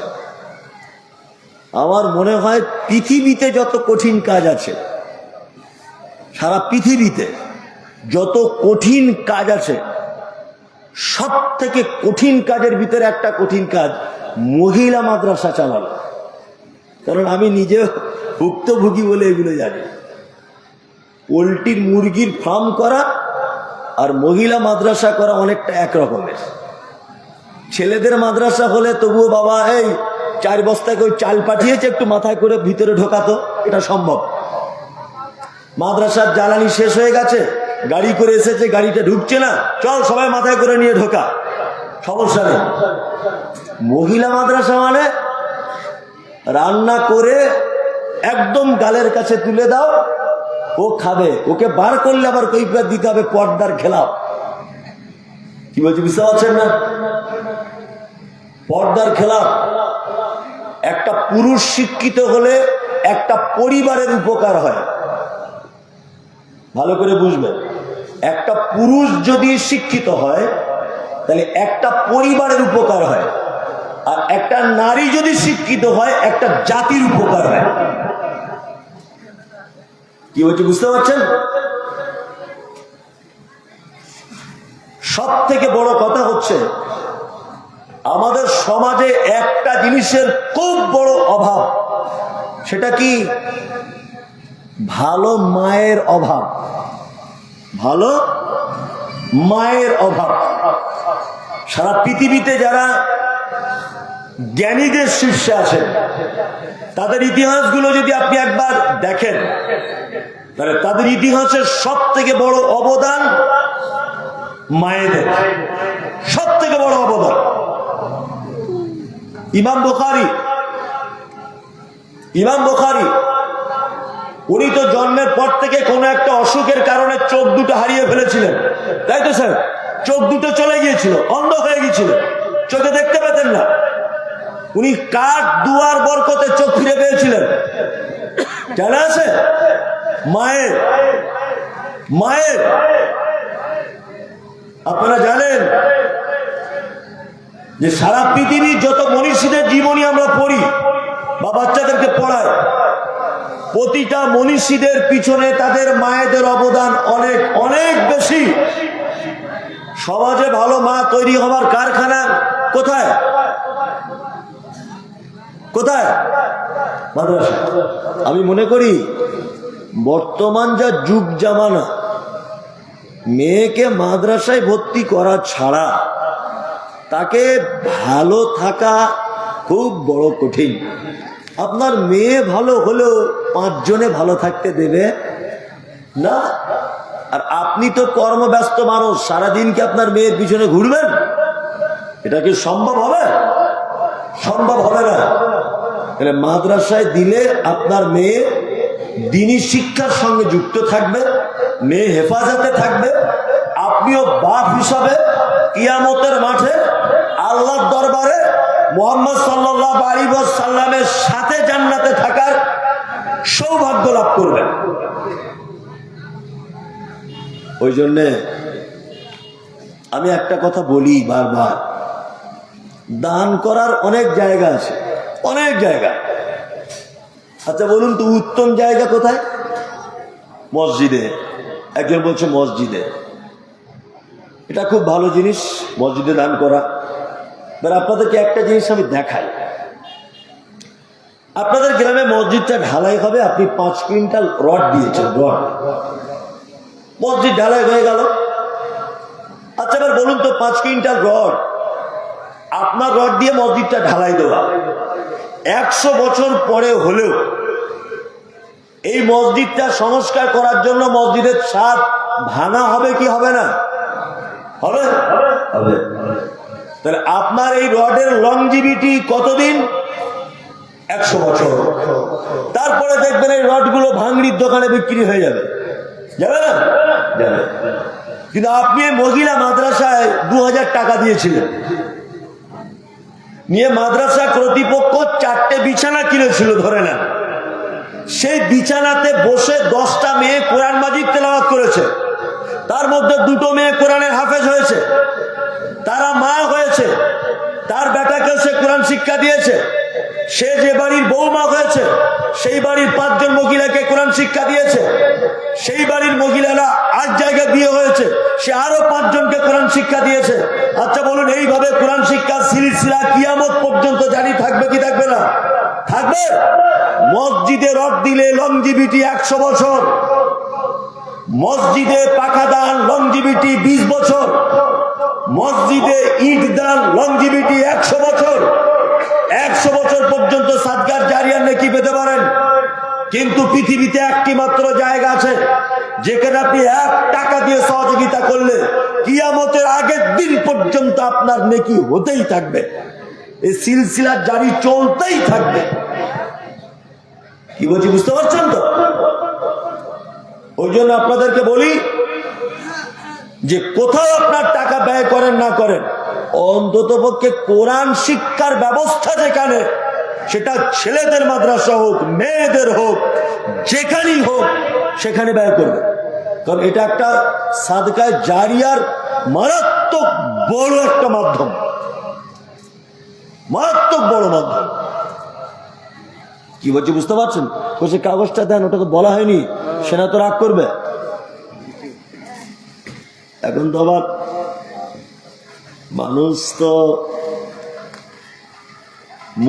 S1: আমার মনে হয় পৃথিবীতে যত কঠিন কাজ আছে, সারা পৃথিবীতে যত কঠিন কাজ আছে, সব থেকে কঠিন কাজের ভিতরে একটা কঠিন কাজ মহিলা মাদ্রাসা চালানো। কারণ আমি নিজে ভুক্তভোগী বলে এগুলো জানি। পোলট্রির মুরগির ফার্ম করা আর মহিলা মাদ্রাসা করা অনেকটা একরকমের। ছেলেদের মাদ্রাসা হলে তবুও বাবা এই 4 বস্তায় কেউ চাল পাঠিয়েছে, একটু মাথায় করে ভিতরে ঢোকাতো, এটা সম্ভব। মাদ্রাসার জ্বালানি শেষ হয়ে গেছে, গাড়ি করে এসেছে, গাড়িটা ঢুকছে না, চল সবাই মাথায় করে নিয়ে ঢোকা, সমস্যা নেই। মহিলা মাদ্রাসা মানে রান্না করে একদম গালের কাছে তুলে দাও, ও খাবে, ওকে বার করলে আবার কৈফিয়ত দিতে হবে পর্দার খেলাফ। কি বলছি বুঝতে পারছেন না? পর্দার খেলাফ। একটা পুরুষ শিক্ষিত হলে একটা পরিবারের উপকার হয়, ভালো করে বুঝবেন। একটা পুরুষ যদি শিক্ষিত হয় তাহলে একটা পরিবারের উপকার হয়, আর একটা নারী যদি শিক্ষিত হয় একটা জাতির উপকার হয়। কি বলছি বুঝতে পারছেন? সব থেকে বড় কথা হচ্ছে আমাদের সমাজে একটা জিনিসের খুব বড় অভাব, সেটা কি? ভালো মায়ের অভাব। ভালো মায়ের অভাব। সারা পৃথিবীতে যারা জ্ঞানীদের শীর্ষে আছেন তাদের ইতিহাসগুলো যদি আপনি একবার দেখেন, তাহলে তাদের ইতিহাসের সব থেকে বড় অবদান মায়েদের, সব থেকে বড় অবদান। ইমাম বুখারী উনি তো জন্মের পর থেকে কোন একটা অসুখের কারণে চোখ দুটো হারিয়ে ফেলেছিলেন, তাই তো স্যার? চোখ দুটো চলে গিয়েছিল, অন্ধ হয়ে গিয়েছিল, চোখে দেখতে পেতেন না। উনি কার দুয়ার বরকতে চোখ ফিরে পেয়েছিলেন জানা আছে? মায়ের। আপনারা জানেন যে সারা পৃথিবীর যত মনীষীদের জীবনী আমরা পড়ি বা বাচ্চাদেরকে পড়াই, প্রতিটা মনীষীদের পিছনে তাদের মায়েদের অবদান অনেক অনেক বেশি। সমাজে ভালো মা তৈরি হবার কারখানা কোথায়? কোথায়? মাদ্রাসা। আমি মনে করি বর্তমান যা যুগ জামানা, মেয়েকে মাদ্রাসায় ভর্তি করা ছাড়া তাকে ভালো থাকা খুব বড় কঠিন। আপনার মেয়ে ভালো হলেও 5 জনে ভালো থাকতে দেবে না। আর আপনি তো কর্মব্যস্ত মানুষ, সারাদিন কি আপনার মেয়ের পিছনে ঘুরবেন? এটা কি সম্ভব হবে? সম্ভব হবে না। তাহলে মাদ্রাসায় দিলে আপনার মেয়ে দ্বীনি শিক্ষার সঙ্গে যুক্ত থাকবে, মেয়ে হেফাজতে থাকবে। আপনিও বাপ হিসাবে কিয়ামতের মাঠে আল্লাহর দরবারে মুহাম্মদ সাল্লাল্লাহু আলাইহি ওয়াসাল্লামের সাথে জান্নাতে থাকার সৌভাগ্য লাভ করবেন। ওই জন্যে আমি একটা কথা বলি বারবার, দান করার অনেক জায়গা আছে, অনেক জায়গা। আচ্ছা বলুন তো উত্তম জায়গা কোথায়? মসজিদে। একজন বলছে মসজিদে, এটা খুব ভালো জিনিস মসজিদে দান করা। এবার আপনাদেরকে একটা জিনিস আমি দেখাই। আপনাদের গ্রামে মসজিদটা ঢালাই হবে, আপনি 5 কুইন্টাল রড দিয়েছেন, রড, মসজিদ ঢালাই হয়ে গেল। আচ্ছা এবার বলুন তো 5 কুইন্টাল রড, আপনার রড দিয়ে মসজিদটা ঢালাই দেওয়া, 100 বছর পরে হলেও এই মসজিদটা সংস্কার করার জন্য মসজিদের ছাদ ভাঙা হবে কি হবে না? হবে, হবে। তাহলে আপনার এই রডের লংজিভিটি কতদিন? 100 বছর। তারপরে দেখবেন এই রডগুলো ভাঙড়ির দোকানে বিক্রি হয়ে যাবে, যাবে না? যাবে। কিন্তু আপনি মহিলা মাদ্রাসায় 2000 টাকা দিয়েছিলেন, নিয়ে মাদ্রাসা কর্তৃপক্ষ 4টে বিছানা কিনেছিল ধরে নেন। সেই বিছানাতে বসে 10টা মেয়ে কোরআন মাজিদ তেলাওয়াত করেছে, তার মধ্যে 2টো মেয়ে কোরআনের হাফেজ হয়েছে, তারা মা হয়েছে, তার বেটাকেও সে কোরআন শিক্ষা দিয়েছে। সে যে বাড়ির বৌমা হয়েছে সেই বাড়ির 5 জন মহিলাকে কোরআন শিক্ষা দিয়েছে। সেই বাড়ির মহিলারা আজ জায়গায় বিয়ে হয়েছে, সে আরো 5 জনকে কোরআন শিক্ষা দিয়েছে। আচ্ছা বলুন এইভাবে কোরআন শিক্ষার সিলসিলা কিয়ামত পর্যন্ত জারি থাকবে কি থাকবে না? থাকবে। মসজিদে রড দিলে লংজিভিটি 100 বছর, মসজিদে পাকা দান লংজিভিটি 20 বছর, মসজিদে ইট দান লংজিভিটি 100 বছর। 100 বছর পর্যন্ত সাদকার জারিয়া নেকি পেতে পারেন। কিন্তু পৃথিবীতে একটি মাত্র জায়গা আছে যেখানে আপনি 1 টাকা দিয়ে সহযোগিতা করলে কিয়ামতের আগের দিন পর্যন্ত আপনার নেকি হতেই থাকবে, এই সিলসিলা জারি চলতেই থাকবে। কি বলছি বুঝতে পারছেন তো? ওই জন্য আপনাদেরকে বলি যে কোথাও আপনার টাকা ব্যয় করেন না করেন, অন্তত পক্ষে কোরআন শিক্ষার ব্যবস্থা যেখানে, সেটা ছেলেদের মাদ্রাসা হোক, মেয়েদের হোক, যেখানেই হোক সেখানে ব্যয় করবে। কারণ এটা একটা সাদকায়ে জারিয়ার মারাত্মক বড় একটা মাধ্যম, মারাত্মক বড় মাধ্যম। কি বলছি বুঝতে পারছেন? বলছে কাগজটা দেন, ওটা তো বলা হয়নি, সেনা তো রাগ করবে। এখন তো আবার মানুষ তো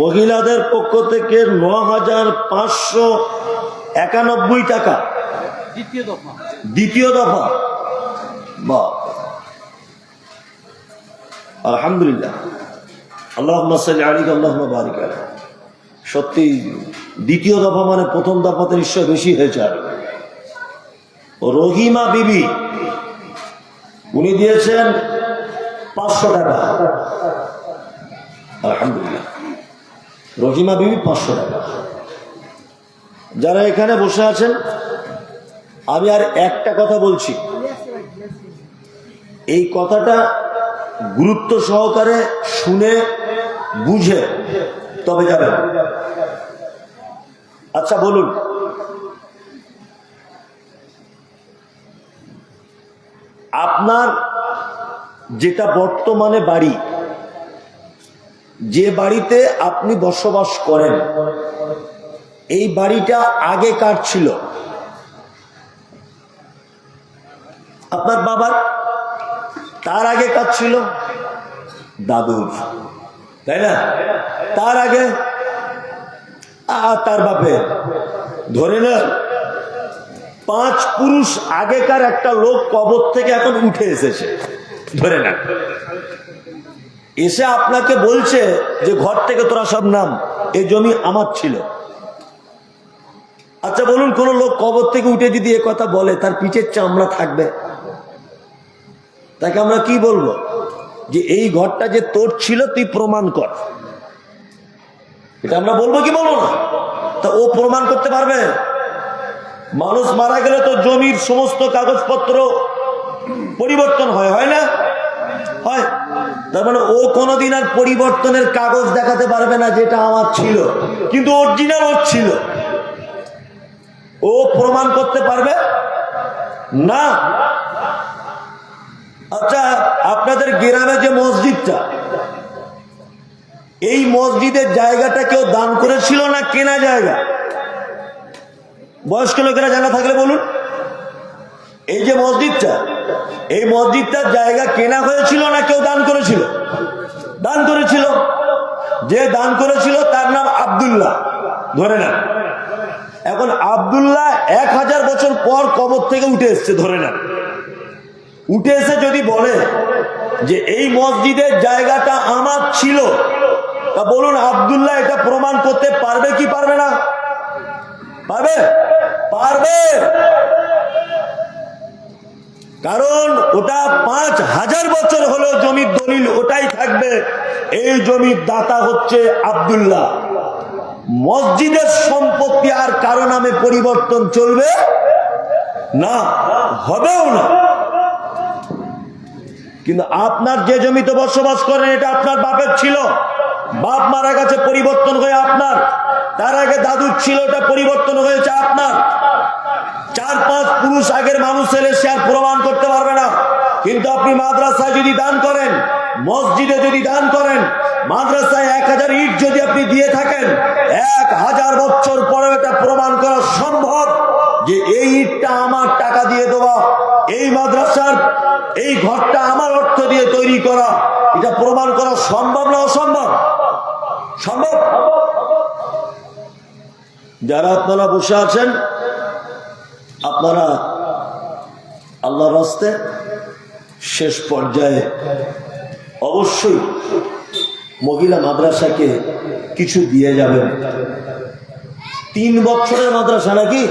S1: মহিলাদের পক্ষ থেকে 9,591 টাকা দ্বিতীয় দফা। বাহ, আলহামদুলিল্লাহ, আল্লাহুম্মা সাল্লি আলাইহি আল্লাহুম্মা বারিক আলাইহি। সত্যি দ্বিতীয় দফা মানে প্রথম দফাতে নিশ্চয় বেশি হয়েছে। আর রহিমা বিবি উনি দিয়েছেন 500 টাকা। আলহামদুলিল্লাহ, রহিমা বিবি 500 টাকা। যারা এখানে বসে আছেন, আমি আর একটা কথা বলছি, এই কথাটা গুরুত্ব সহকারে শুনে বুঝে তবে যাবেন। আচ্ছা বলুন, আপনার যেটা বর্তমানে বাড়ি, যে বাড়িতে আপনি বসবাস করেন, এই বাড়িটা আগে কার ছিল? আপনার বাবার। তার আগে কার ছিল? দাদুর, তাই না? তার আগে তার বাপে। ধরে না 5 পুরুষ আগেকার একটা লোক কবর থেকে এখন উঠে এসেছে, ধরে না, এসে আপনাকে বলছে যে ঘর থেকে তোরা সব নাম, এই জমি আমার ছিল। আচ্ছা বলুন, কোন লোক কবর থেকে উঠে যদি এ কথা বলে, তার পিঠের চামড়া থাকবে? তাকে আমরা কি বলবো? যে এই ঘরটা যে তোর ছিল, তুই প্রমাণ কর। এটা আমরা বলবো কি বলবো না? তা ও প্রমাণ করতে পারবে? মানুষ মারা গেলে তো জমির সমস্ত কাগজপত্র পরিবর্তন হয় না? হয়। তার মানে ও কোনোদিন আর পরিবর্তনের কাগজ দেখাতে পারবে না যেটা আমার ছিল, কিন্তু অরিজিনাল ওর ছিল। ও প্রমাণ করতে পারবে না। আচ্ছা, আপনাদের গ্রামে যে মসজিদটা, এই মসজিদের জায়গাটা কেউ দান করেছিল না কেনা জায়গা? বয়স্ক লোকেরা জানা থাকলে বলুন। এই যে মসজিদটা, এই মসজিদটার জায়গা কেনা হয়েছিল না কেউ দান করেছিল? দান করেছিল। যে দান করেছিল তার নাম আব্দুল্লাহ, ধরে নেন। এখন আব্দুল্লাহ 1000 বছর পর কবর থেকে উঠে এসছে, ধরে নেন। উঠে এসে যদি বলে যে এই মসজিদের জায়গাটা আমার ছিল, তা বলুন আব্দুল্লাহ এটা প্রমাণ করতে পারবে কি পারবে না? পারবে? পারবে। কারণ ওটা 5000 বছর হলো জমির দলিল ওটাই থাকবে। এই জমির দাতা হচ্ছে আব্দুল্লাহ। মসজিদের সম্পত্তি আর কারো নামে পরিবর্তন চলবে না, হবেও না। কিন্তু আপনার যে জমিতে বসবাস করেন এটা আপনার বাপের ছিল, বাপ মারা গেছে, পরিবর্তন হয়ে আপনার। তার আগে দাদুর ছিল, ওটা পরিবর্তন হয়েছে আপনার। 4-5 পুরুষ আগের মানুষ এলে সে আর প্রমাণ করতে পারবে না। কিন্তু আপনি মাদ্রাসায় যদি দান করেন, মসজিদে যদি দান করেন, মাদ্রাসায় 1000 ইট যদি আপনি দিয়ে থাকেন, 1000 বছর পরে এটা প্রমাণ করা সম্ভব যে এই ইটটা আমার টাকা দিয়ে দেওয়া, এই মাদ্রাসার এই ঘরটা আমার অর্থ দিয়ে তৈরি করা। এটা প্রমাণ করা সম্ভব না অসম্ভব? সম্ভব। যারা আপনারা বসে আছেন, আপনারা আল্লাহর রাস্তায় শেষ পর্যায়ে অবশ্যই মহিলা মাদ্রাসাকে কিছু দিয়ে যাবেন। 3 বছরের মাদ্রাসা নাকি?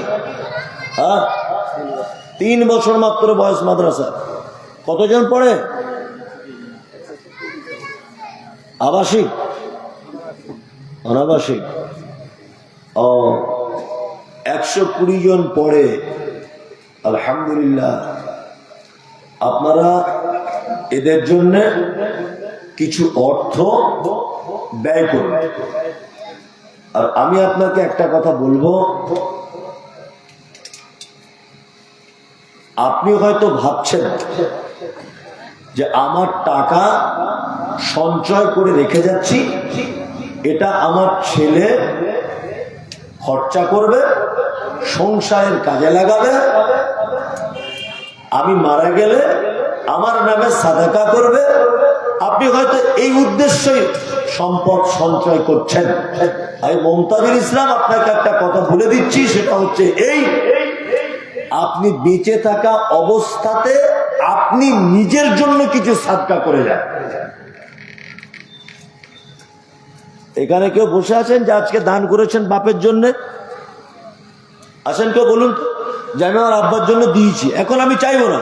S1: হ্যাঁ, 3 বছর মাত্র বয়স মাদ্রাসা। কতজন পড়ে? আবাসিক, অনাবাসিক? ও, 120 জন পড়ে। আলহামদুলিল্লাহ। আপনারা এদের জন্য কিছু অর্থ ব্যয় করুন। আর আমি আপনাকে একটা কথা বলবো, আপনি হয়তো ভাবছেন যে আমার টাকা সঞ্চয় করে রেখে যাচ্ছি, এটা আমার ছেলে খরচা করবে, সংসারের কাজে লাগাবে, আমি মারা গেলে আমার নামে সাদাকা করবে। আপনি হয়তো এই উদ্দেশ্যই সম্পদ সঞ্চয় করছেন। আমি মমতাজুল ইসলাম আপনাকে একটা কথা বলে দিচ্ছি, সেটা হচ্ছে এই, আপনি বেঁচে থাকা অবস্থাতে আপনি নিজের জন্য কিছু সাদকা করে যান। এখানে কেউ বসে আছেন যে আজকে দান করেছেন বাপের জন্য? আছেন কেউ? বলুন যে আমি আমার আব্বার জন্য দিয়েছি, এখন আমি চাইবো না।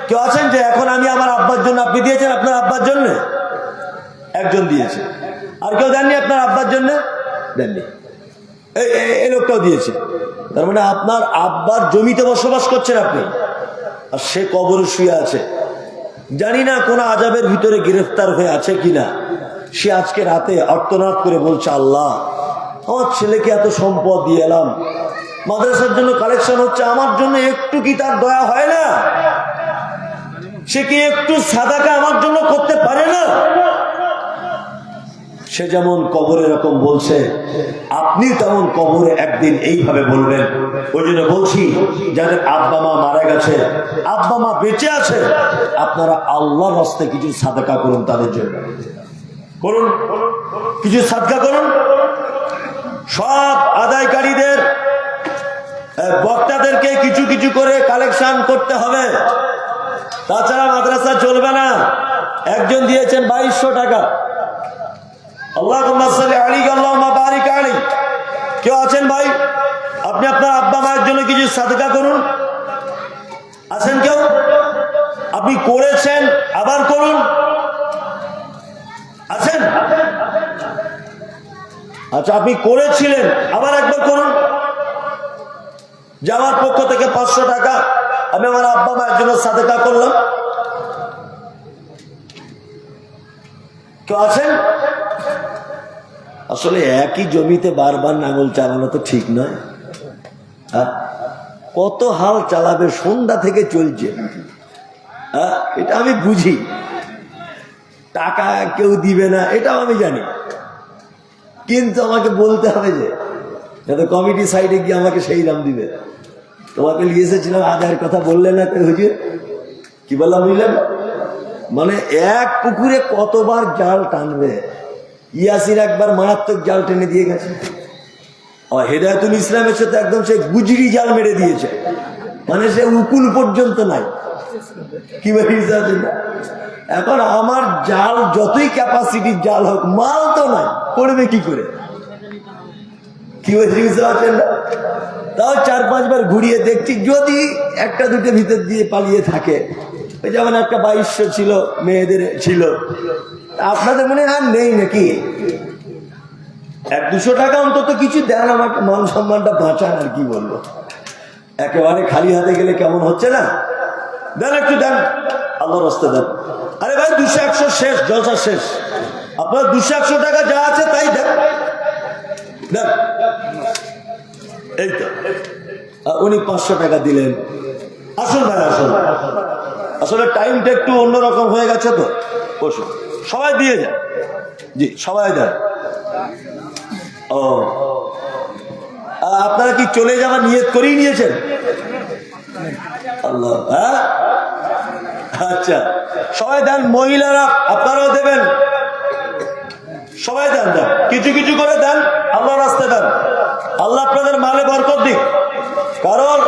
S1: কেউ আছেন যে এখন আমি আমার আব্বার জন্য? আপনি দিয়েছেন আপনার আব্বার জন্য? একজন দিয়েছে। আর কেউ দেননি আপনার আব্বার জন্য? দেননি। এই লোকটাও দিয়েছে। তার মানে আপনার আব্বার জমিতে বসবাস করছেন আপনি, আর সে কবরে শুয়ে আছে। জানি না কোন আযাবের ভিতরে গ্রেফতার হয়ে আছে কিনা। সে আজকে রাতে আর্তনাদ করে বলছে, আল্লাহ আমার ছেলেকে এত সম্পদ দিয়ে এলাম, মাদ্রাসার জন্য কালেকশন হচ্ছে, আমার জন্য একটু কি তার দয়া হয় না? সে কি একটু সাদাকা আমার জন্য করতে পারে না? সে যেমন কবরে এরকম বলছে, আপনি তেমন কবরে একদিন এইভাবে বলবেন। ওই জন্য বলছি, যাদের আব্বা মা মারা গেছে, আব্বা মা বেঁচে আছে, আপনারা আল্লাহর রাস্তায় কিছু সাদাকা করুন, তাদের জন্য করুন, কিছু সাদকা করুন। সব আদায়কারীদের, বক্তাদেরকে কিছু কিছু করে কালেকশন করতে হবে, তাছাড়া মাদ্রাসা চলবে না। একজন দিয়েছেন 2200 টাকা। আল্লাহুম্মা সাল্লি আলাইহি আল্লাহুম্মা বারিক আলাইহি। কেউ আছেন ভাই? আপনি আপনার আব্বা মায়ের জন্য কিছু সাদকা করুন। আছেন কেউ? আপনি করেছেন, আবার করুন। আছেন? আচ্ছা, আপনি করেছিলেন, আবার একবার করুন। যে আমার পক্ষ থেকে 500 টাকা আমি আমার আব্বা মায়ের জন্য সাদকা করলাম। কেউ আছেন? আসলে একই জমিতে বারবার নাঙল চালানো তো ঠিক নয়। কত হাল চালাবে, সন্ধ্যা থেকে চলছে। এটা আমি বুঝি, টাকা কেউ দিবে না এটাও আমি জানি, কিন্তু আমাকে বলতে হবে যে যাতে কমিটি সাইডে গিয়ে আমাকে সেই দাম দিবে। তোমাকে নিয়ে এসেছিলাম, আদায়ের কথা বললে না হুজুর, কি বললাম বুঝলেন? মানে এক পুকুরে কতবার জাল টানবে। ইয়াসির একবার মারাত্মক জাল টেনে দিয়ে গেছে, হেদায়েতুল ইসলামের সাথে একদম সে গুজরি জাল মেরে দিয়েছে, মানে সে উকুল পর্যন্ত নাই। কি বলিস? এখন আমার জাল যতই ক্যাপাসিটির জাল হোক, মাল তো নাই, করবে কি করে? কি বলছিস? তাও 4-5 বার ঘুরিয়ে দেখছি, যদি একটা দুটো ভিতর দিয়ে পালিয়ে থাকে। ওই যেমন একটা 2200 ছিল, মেয়েদের ছিল, আপনাদের মনে হয় নেই নাকি? 100-200 টাকা অন্তত কিছু দেন, আমাকে মান সম্মানটা বাঁচান। আর কি বলবো, একেবারে খালি হাতে গেলে কেমন হচ্ছে না? দেন, একটু দেন, আল্লাহর রাস্তা দেন। আরে ভাই 200-100 শেষ, জলসা শেষ, আপনার 200-100 টাকা যা আছে তাই দেন, দেন। এই তো উনি 500 টাকা দিলেন। আসুন ভাই, আসুন, আসলে টাইমটা একটু অন্যরকম হয়ে গেছে তো, বসুন, সবাই দিয়ে যান। জি, সবাই দেন। ও, আপনারা কি চলে যাওয়ার নিয়ত করেই নিয়েছেন? আল্লাহ, হ্যাঁ, আচ্ছা, সবাই দেন। মহিলারা আপনারাও দেবেন, সবাই দেন, দেন, কিছু কিছু করে দেন, আল্লাহর রাস্তায় দেন। আল্লাহ আপনাদের মালে বরকত দিক। কারণ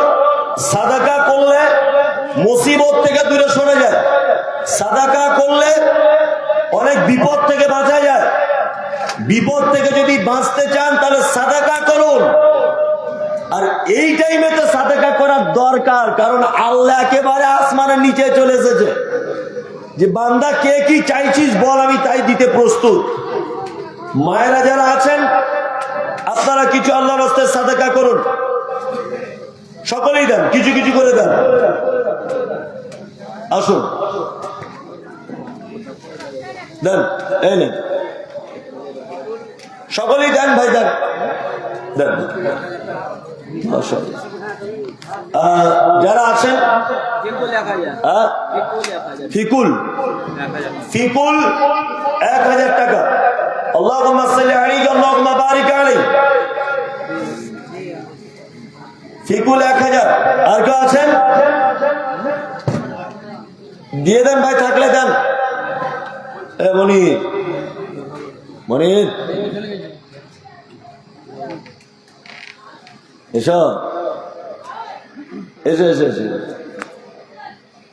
S1: সাদাকা করলে মুসিবত থেকে দূরে সরে যায়, সাদাকা করলে অনেক বিপদ থেকে বাঁচা যায়। বিপদ থেকে যদি বাঁচতে চান তাহলে সাদাকা করুন। আর এই টাইমে তো সাদাকা করার দরকার, কারণ আল্লাহ একেবারে আসমানের নিচে চলে এসেছে যে বান্দা কে কি চাইছিস বল, আমি তাই দিতে প্রস্তুত। মায়েরা যারা আছেন আপনারা কিছু আল্লাহর রাস্তায় সাদাকা করুন, সকলেই দেন, কিছু কিছু করে দেন। আসুন, দেন, এই নেন, সকলেই দেন ভাই, দেন, দেন। যারা আছেন ফিকুল, ফিকুল 1000 টাকা। আল্লাহুম্মা সাল্লি আলাইহি আল্লাহুম্মা বারিক আলাইহি। ফিকুল 1000। আর কেউ আছেন? দিয়ে দেন ভাই, থাকলে দেন। মনির, মনির এসো, এসো, এসো, এসো।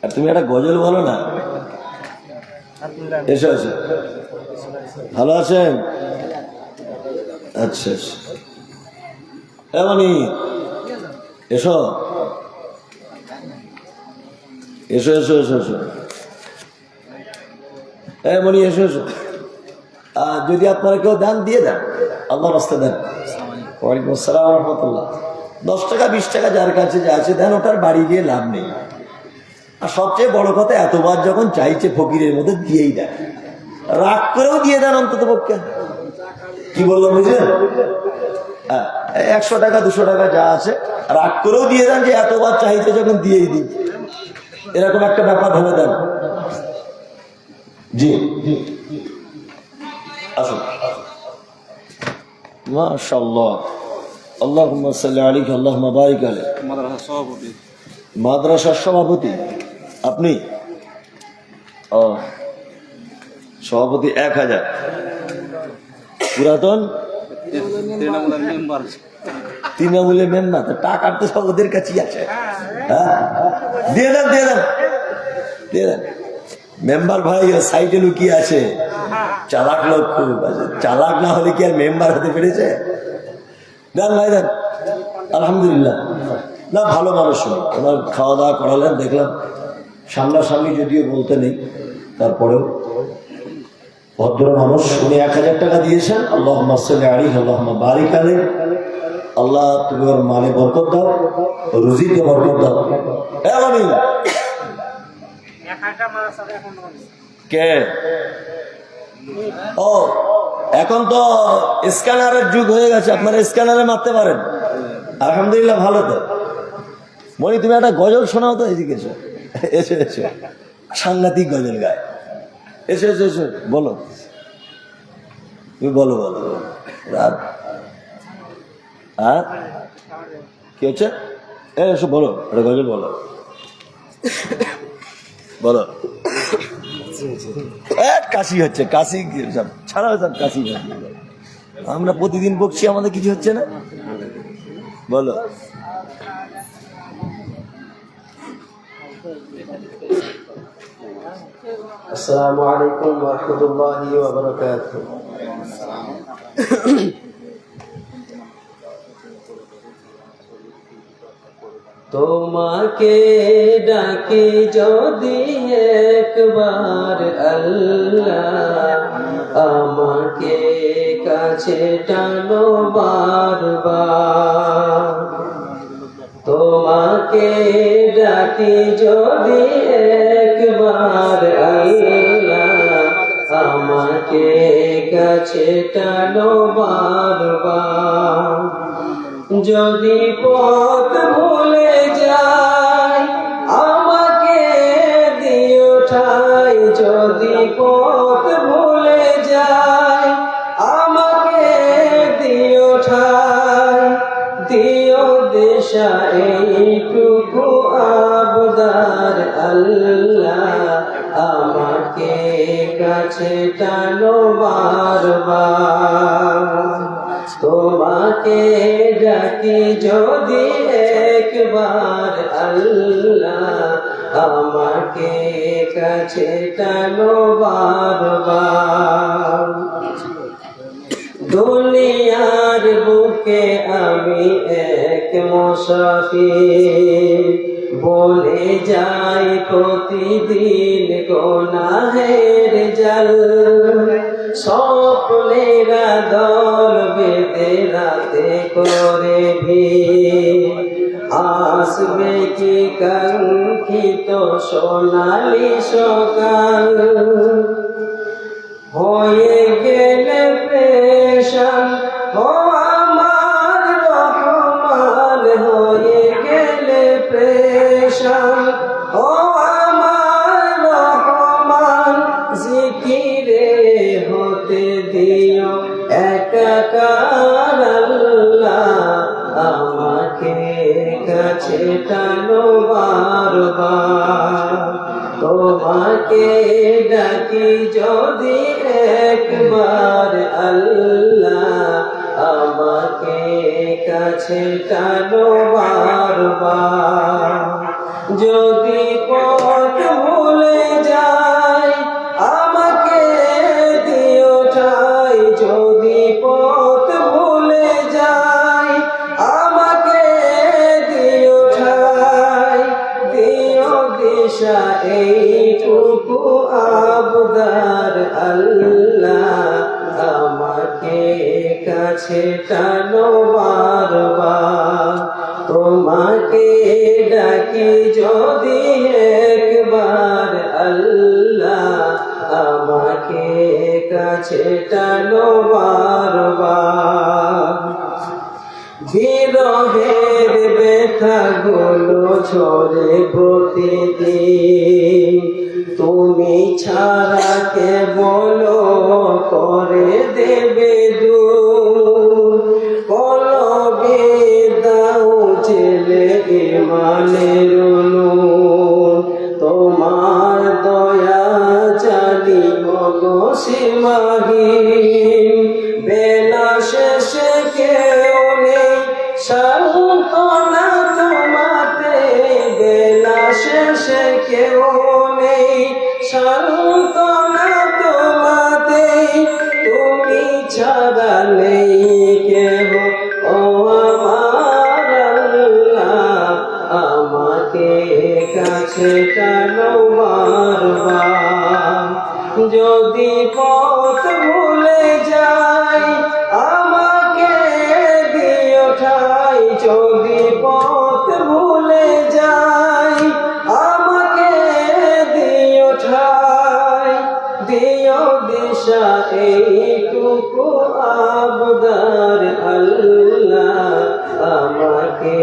S1: আর তুমি একটা গজল বলো না। এসো, এসো। ভালো আছেন? আচ্ছা, আচ্ছা, এমনই এসো, এসো, এসো, এসো, এসো, এমনই এসো, এসো। যদি আপনারা কেউ দেন দিয়ে দেন, আল্লাহর রাস্তায় দেন। ওয়ালাইকুম আসসালাম ওয়া রাহমাতুল্লাহ। 10 টাকা 20 টাকা যার কাছে যা আছে দেন, ওটার বাড়ি গিয়ে লাভ নেই। আর সবচেয়ে বড় কথা, এতবার যখন চাইছে ফকিরের মধ্যে দিয়েই দেন, রাগ করেও দিয়ে দেন অন্তত পক্ষে। কি বললাম বুঝলেন? 100 টাকা 200 টাকা যা আছে রাগ করেও দিয়ে দেন, যে এতবার চাইছে যখন দিয়েই দিই, এরকম একটা ব্যাপার ভেবে দেন। জি, আসুন। মাশাআল্লাহ, আল্লাহুম্মা সাল্লি আলাইহি আল্লাহুম্মা বারিক আলাইহি। মাদ্রাসার সভাপতি, মাদ্রাসার সভাপতি আপনি? ও, সভাপতি 1000। পুরাতন তৃণমূলের মেম্বার, টাকার তো সব ওদের কাছেই আছে। হ্যাঁ, দিয়ে দেন, দিয়ে দেন, দিয়ে দেন। মেম্বার ভাই সাইডে লুকিয়ে আছে, চালাক লোক খুব আছে। চালাক না হলে কি আর মেম্বার হতে পেরেছে? দেন ভাই, দেন। আলহামদুলিল্লাহ, না ভালো মানুষ, ওনার খাওয়া দাওয়া করালেন, দেখলাম সামনাসামনি, যদিও বলতে নেই, তারপরেও ভদ্র মানুষ। উনি 1000 টাকা দিয়েছেন। আল্লাহুম্মা সাল্লি আলাইহি আল্লাহুম্মা বারিক আলাইহি। আল্লাহ তুমি ওর মালে বরকত দাও, রুজিতে বরকত দাও। এমনই কে? ও, এখন তো স্ক্যানারের যুগ হয়ে গেছে, আপনারা স্ক্যানারে মারতে পারেন। আলহামদুলিল্লাহ, ভালো তো। মনি তুমি একটা গজল শোনাও তো, এদিকে এসো, এসো এসো, সাংঘাতিক গজল গায়, এসো এসো এসো, বলো তুমি, বলো বলো রাত, হ্যাঁ কি হচ্ছে, এসো বলো একটা গজল বলো, বলো। কাশি হচ্ছে, কাশি ছাড়া সব কাশি, আমরা প্রতিদিন বকছি, আমাদের কিছু হচ্ছে না, বলো।
S2: আসসালামু আলাইকুম ওয়া রাহমাতুল্লাহি ওয়া বারাকাতুহু। তোমাকে ডাকি যদি একবার আল্লাহ, আমাকে কাছে টানো বারবার। তোমাকে ডাকি যদি একবার আল্লাহ, আমাকে কাছে টানো বারবার। যদি পথ ভুলে যাই আমাকে দিও ঠাই, যদি পথ ভুলে যাই আমাকে দিও ঠাই, দিও দিশা এইটুকু আবদার আল্লাহ, আমাকে কাছে টানো বারবার। তোমাকে ডাকি যদি একবার আল্লাহ, আমাকে কাছে টানো বারবার। দুনিয়ার বুকে আমি এক মুসাফির, বলে যাই প্রতিদিন গুনাহের জাল। স্বপ্নেরা দল বেঁধে রাতে করে ভিড়, আসবে কি কাঙ্ক্ষিত সোনালি সকাল। হয়ে গেলে পেশান ও আমার রহমান, হয়ে গেলে পেশান ও আমার রহমান। জিকিরে হতে দিও একাকার আল্লাহ, আমাকে কাছে টানো বারবার। তোমাকে ডাকি যদি একবার আল্লাহ, আমাকে কাছে টানো বারবার। যদি পথ ভুলে যাই আমাকে দিও ঠাই, যদি পথ ভুলে যাই আমাকে দিও ঠাই, দিও দিশা এইটুকু আবদার আল্লাহ, আমাকে কাছে টানো বারবার। তোমাকে ডাকি যদি একবার আল্লাহ, আমাকে কাছে টানো বারবার। বিরহের ব্যথাগুলো ঝরে প্রতিদিন, তুমি ছাড়া কে বলো করে দেবে দূর। কলবে দাও ছেলে ইমানের নূর, তোমার দয়া জানি মগ সীমাহীন। বেলা শেষে কেউ নেই সান্ত্বনা তোমাতে, বেলা শেষে কেউ নেই সান্ত্বনা তোমাতে। তুমি ছাড়া নেই কেহ ও আমার আল্লাহ, আমাকে কাছে টানো বারবার। যদি পথ ভুলে যাই আমাকে দিও ঠাই, যদি পথ ভুলে যাই আমাকে দিও ঠাই, দিও দিশা এইটুকু আবদার আল্লাহ, আমাকে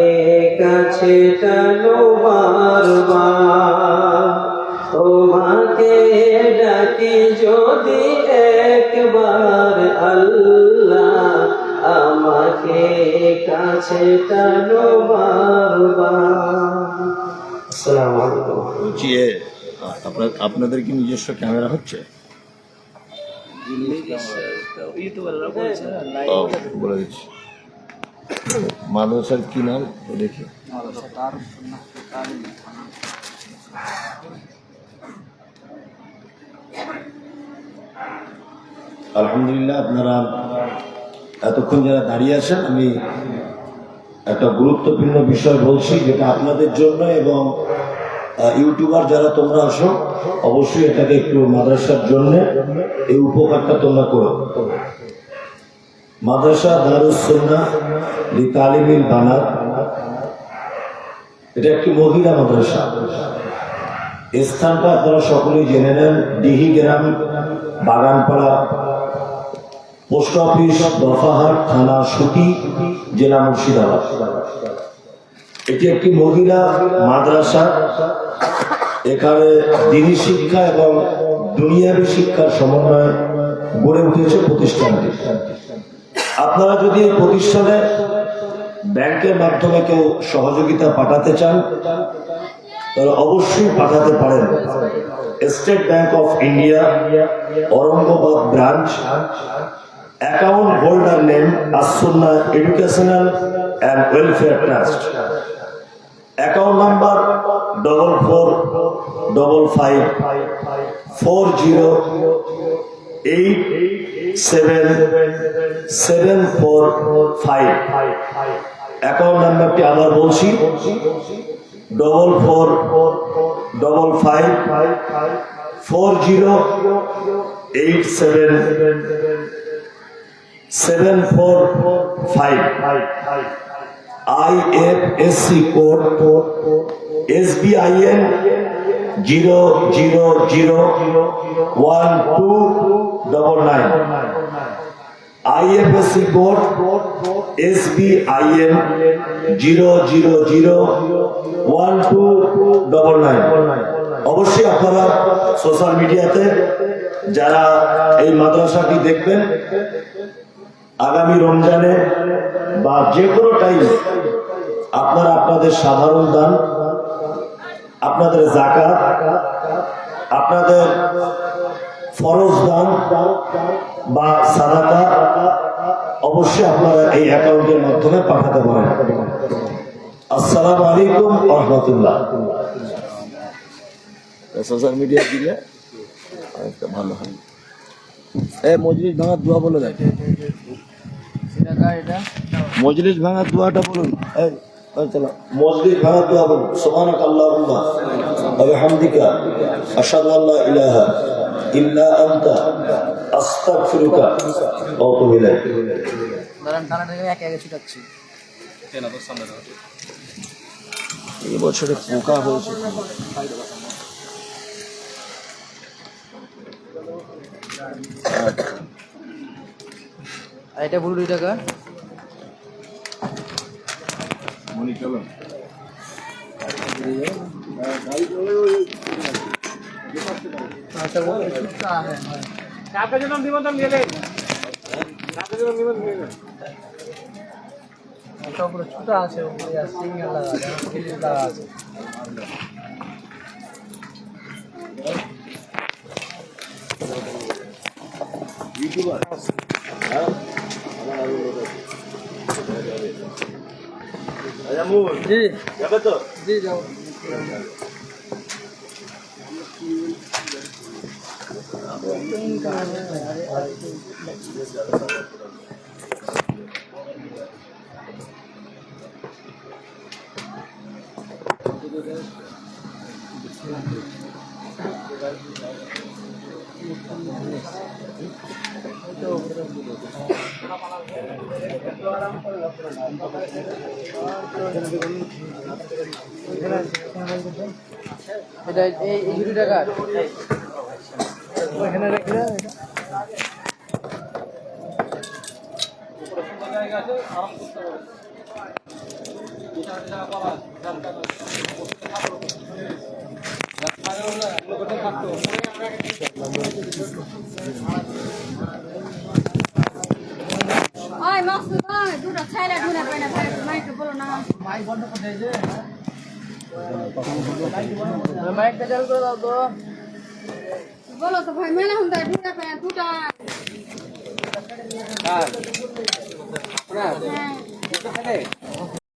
S2: কাছে টানো বারবার তোমাকে ডাকি যদি একবার আল্লাহ আমাকে কাছে টানো বারবার। আসসালামু আলাইকুম।
S1: বলছি আপনাদের কি নিজস্ব ক্যামেরা হচ্ছে? বলে দিচ্ছি। মাদ্রাসার কি নাম দেখি। আলহামদুলিল্লাহ, আপনারা এতক্ষণ যারা দাঁড়িয়ে আছেন, আমি একটা গুরুত্বপূর্ণ বিষয় বলছি যেটা আপনাদের জন্য এবং ইউটিউবার যারা তোমরা আসো, অবশ্যই এটাকে একটু মাদ্রাসার জন্য এই উপকারটা তোমরা করো। মাদ্রাসা দারুস সুন্নাহ লিতালিমিল বানাত, এটা একটি মহিলা মাদ্রাসা। স্থানটা আপনারা সকলেই জেনে নেন, ডিহি গ্রাম, বাগানপাড়া, পোস্ট অফিস, দফাহাট, থানা সুতি, জেলা মুর্শিদাবাদ। এটি একটি মহিলা মাদ্রাসা। এখানে দিনী শিক্ষা এবং দুনিয়াবী শিক্ষার সমন্বয়ে গড়ে উঠেছে প্রতিষ্ঠানটি। আপনারা যদি এই প্রতিষ্ঠানে ব্যাংকের মাধ্যমে কেউ সহযোগিতা পাঠাতে চান তাহলে অবশ্যই পাঠাতে পারেন। State Bank of India, Aurangabad branch, account holder name As-Sunnah educational and welfare trust, account number 445540877445। Account নাম্বারটি আবার বলছি, 445540877445। IFSC code SBIN 0001299। IFSC code SBIN 0001299। অবশ্যই আপনারা সোশ্যাল মিডিয়াতে যারা এই মাদ্রাসাটি দেখবেন, আগামী রমজানে বা যে কোনো টাইমে আপনারা আপনাদের সাধারণ দান, আপনাদের যাকাত, আপনাদের ফরজ দান বা সাদাকা অবশ্যই আপনারা এই অ্যাকাউন্টের মাধ্যমে পাঠাতে পারেন। আসসালামু আলাইকুম ওয়া রাহমাতুল্লাহ। সোশ্যাল মিডিয়া দিলে একটা ভালো হয়। মজলিস ভাঙার দোয়া বলে দেয়, মজলিস ভাঙার দোয়াটা বলুন। মসজিদ ভাঙার দোয়া বলুন। সুবহানাক আল্লাহুম্মা ওয়া বিহামদিকা আশহাদু আল্লা ইলাহা ইল্লা আনতা আস্তাগফিরুকা ওয়া আতুবু ইলাইক। এই বছরে পোকা হয়েছে।
S3: এটা বলুন 2 টাকা।
S1: মনি চলো।
S3: ছোট আছে, সিঙ্গেল আছে।
S1: ইউটিউবার
S3: জি
S1: যাবে তো?
S3: জি যাও। এটা এই 2 টাকা এখানে রেখে দাও। এটা
S4: ওই মাসুদ ভাই দুটো ছাইরা ঢুনে পাইনা ভাই মাইকে বলো না
S3: মাইকটা চালু করে দাও তো।
S4: বলো তো ভাই মেলা হুন্দা ঢুনে পাইনা দুটা
S3: হ্যাঁ
S4: হ্যাঁ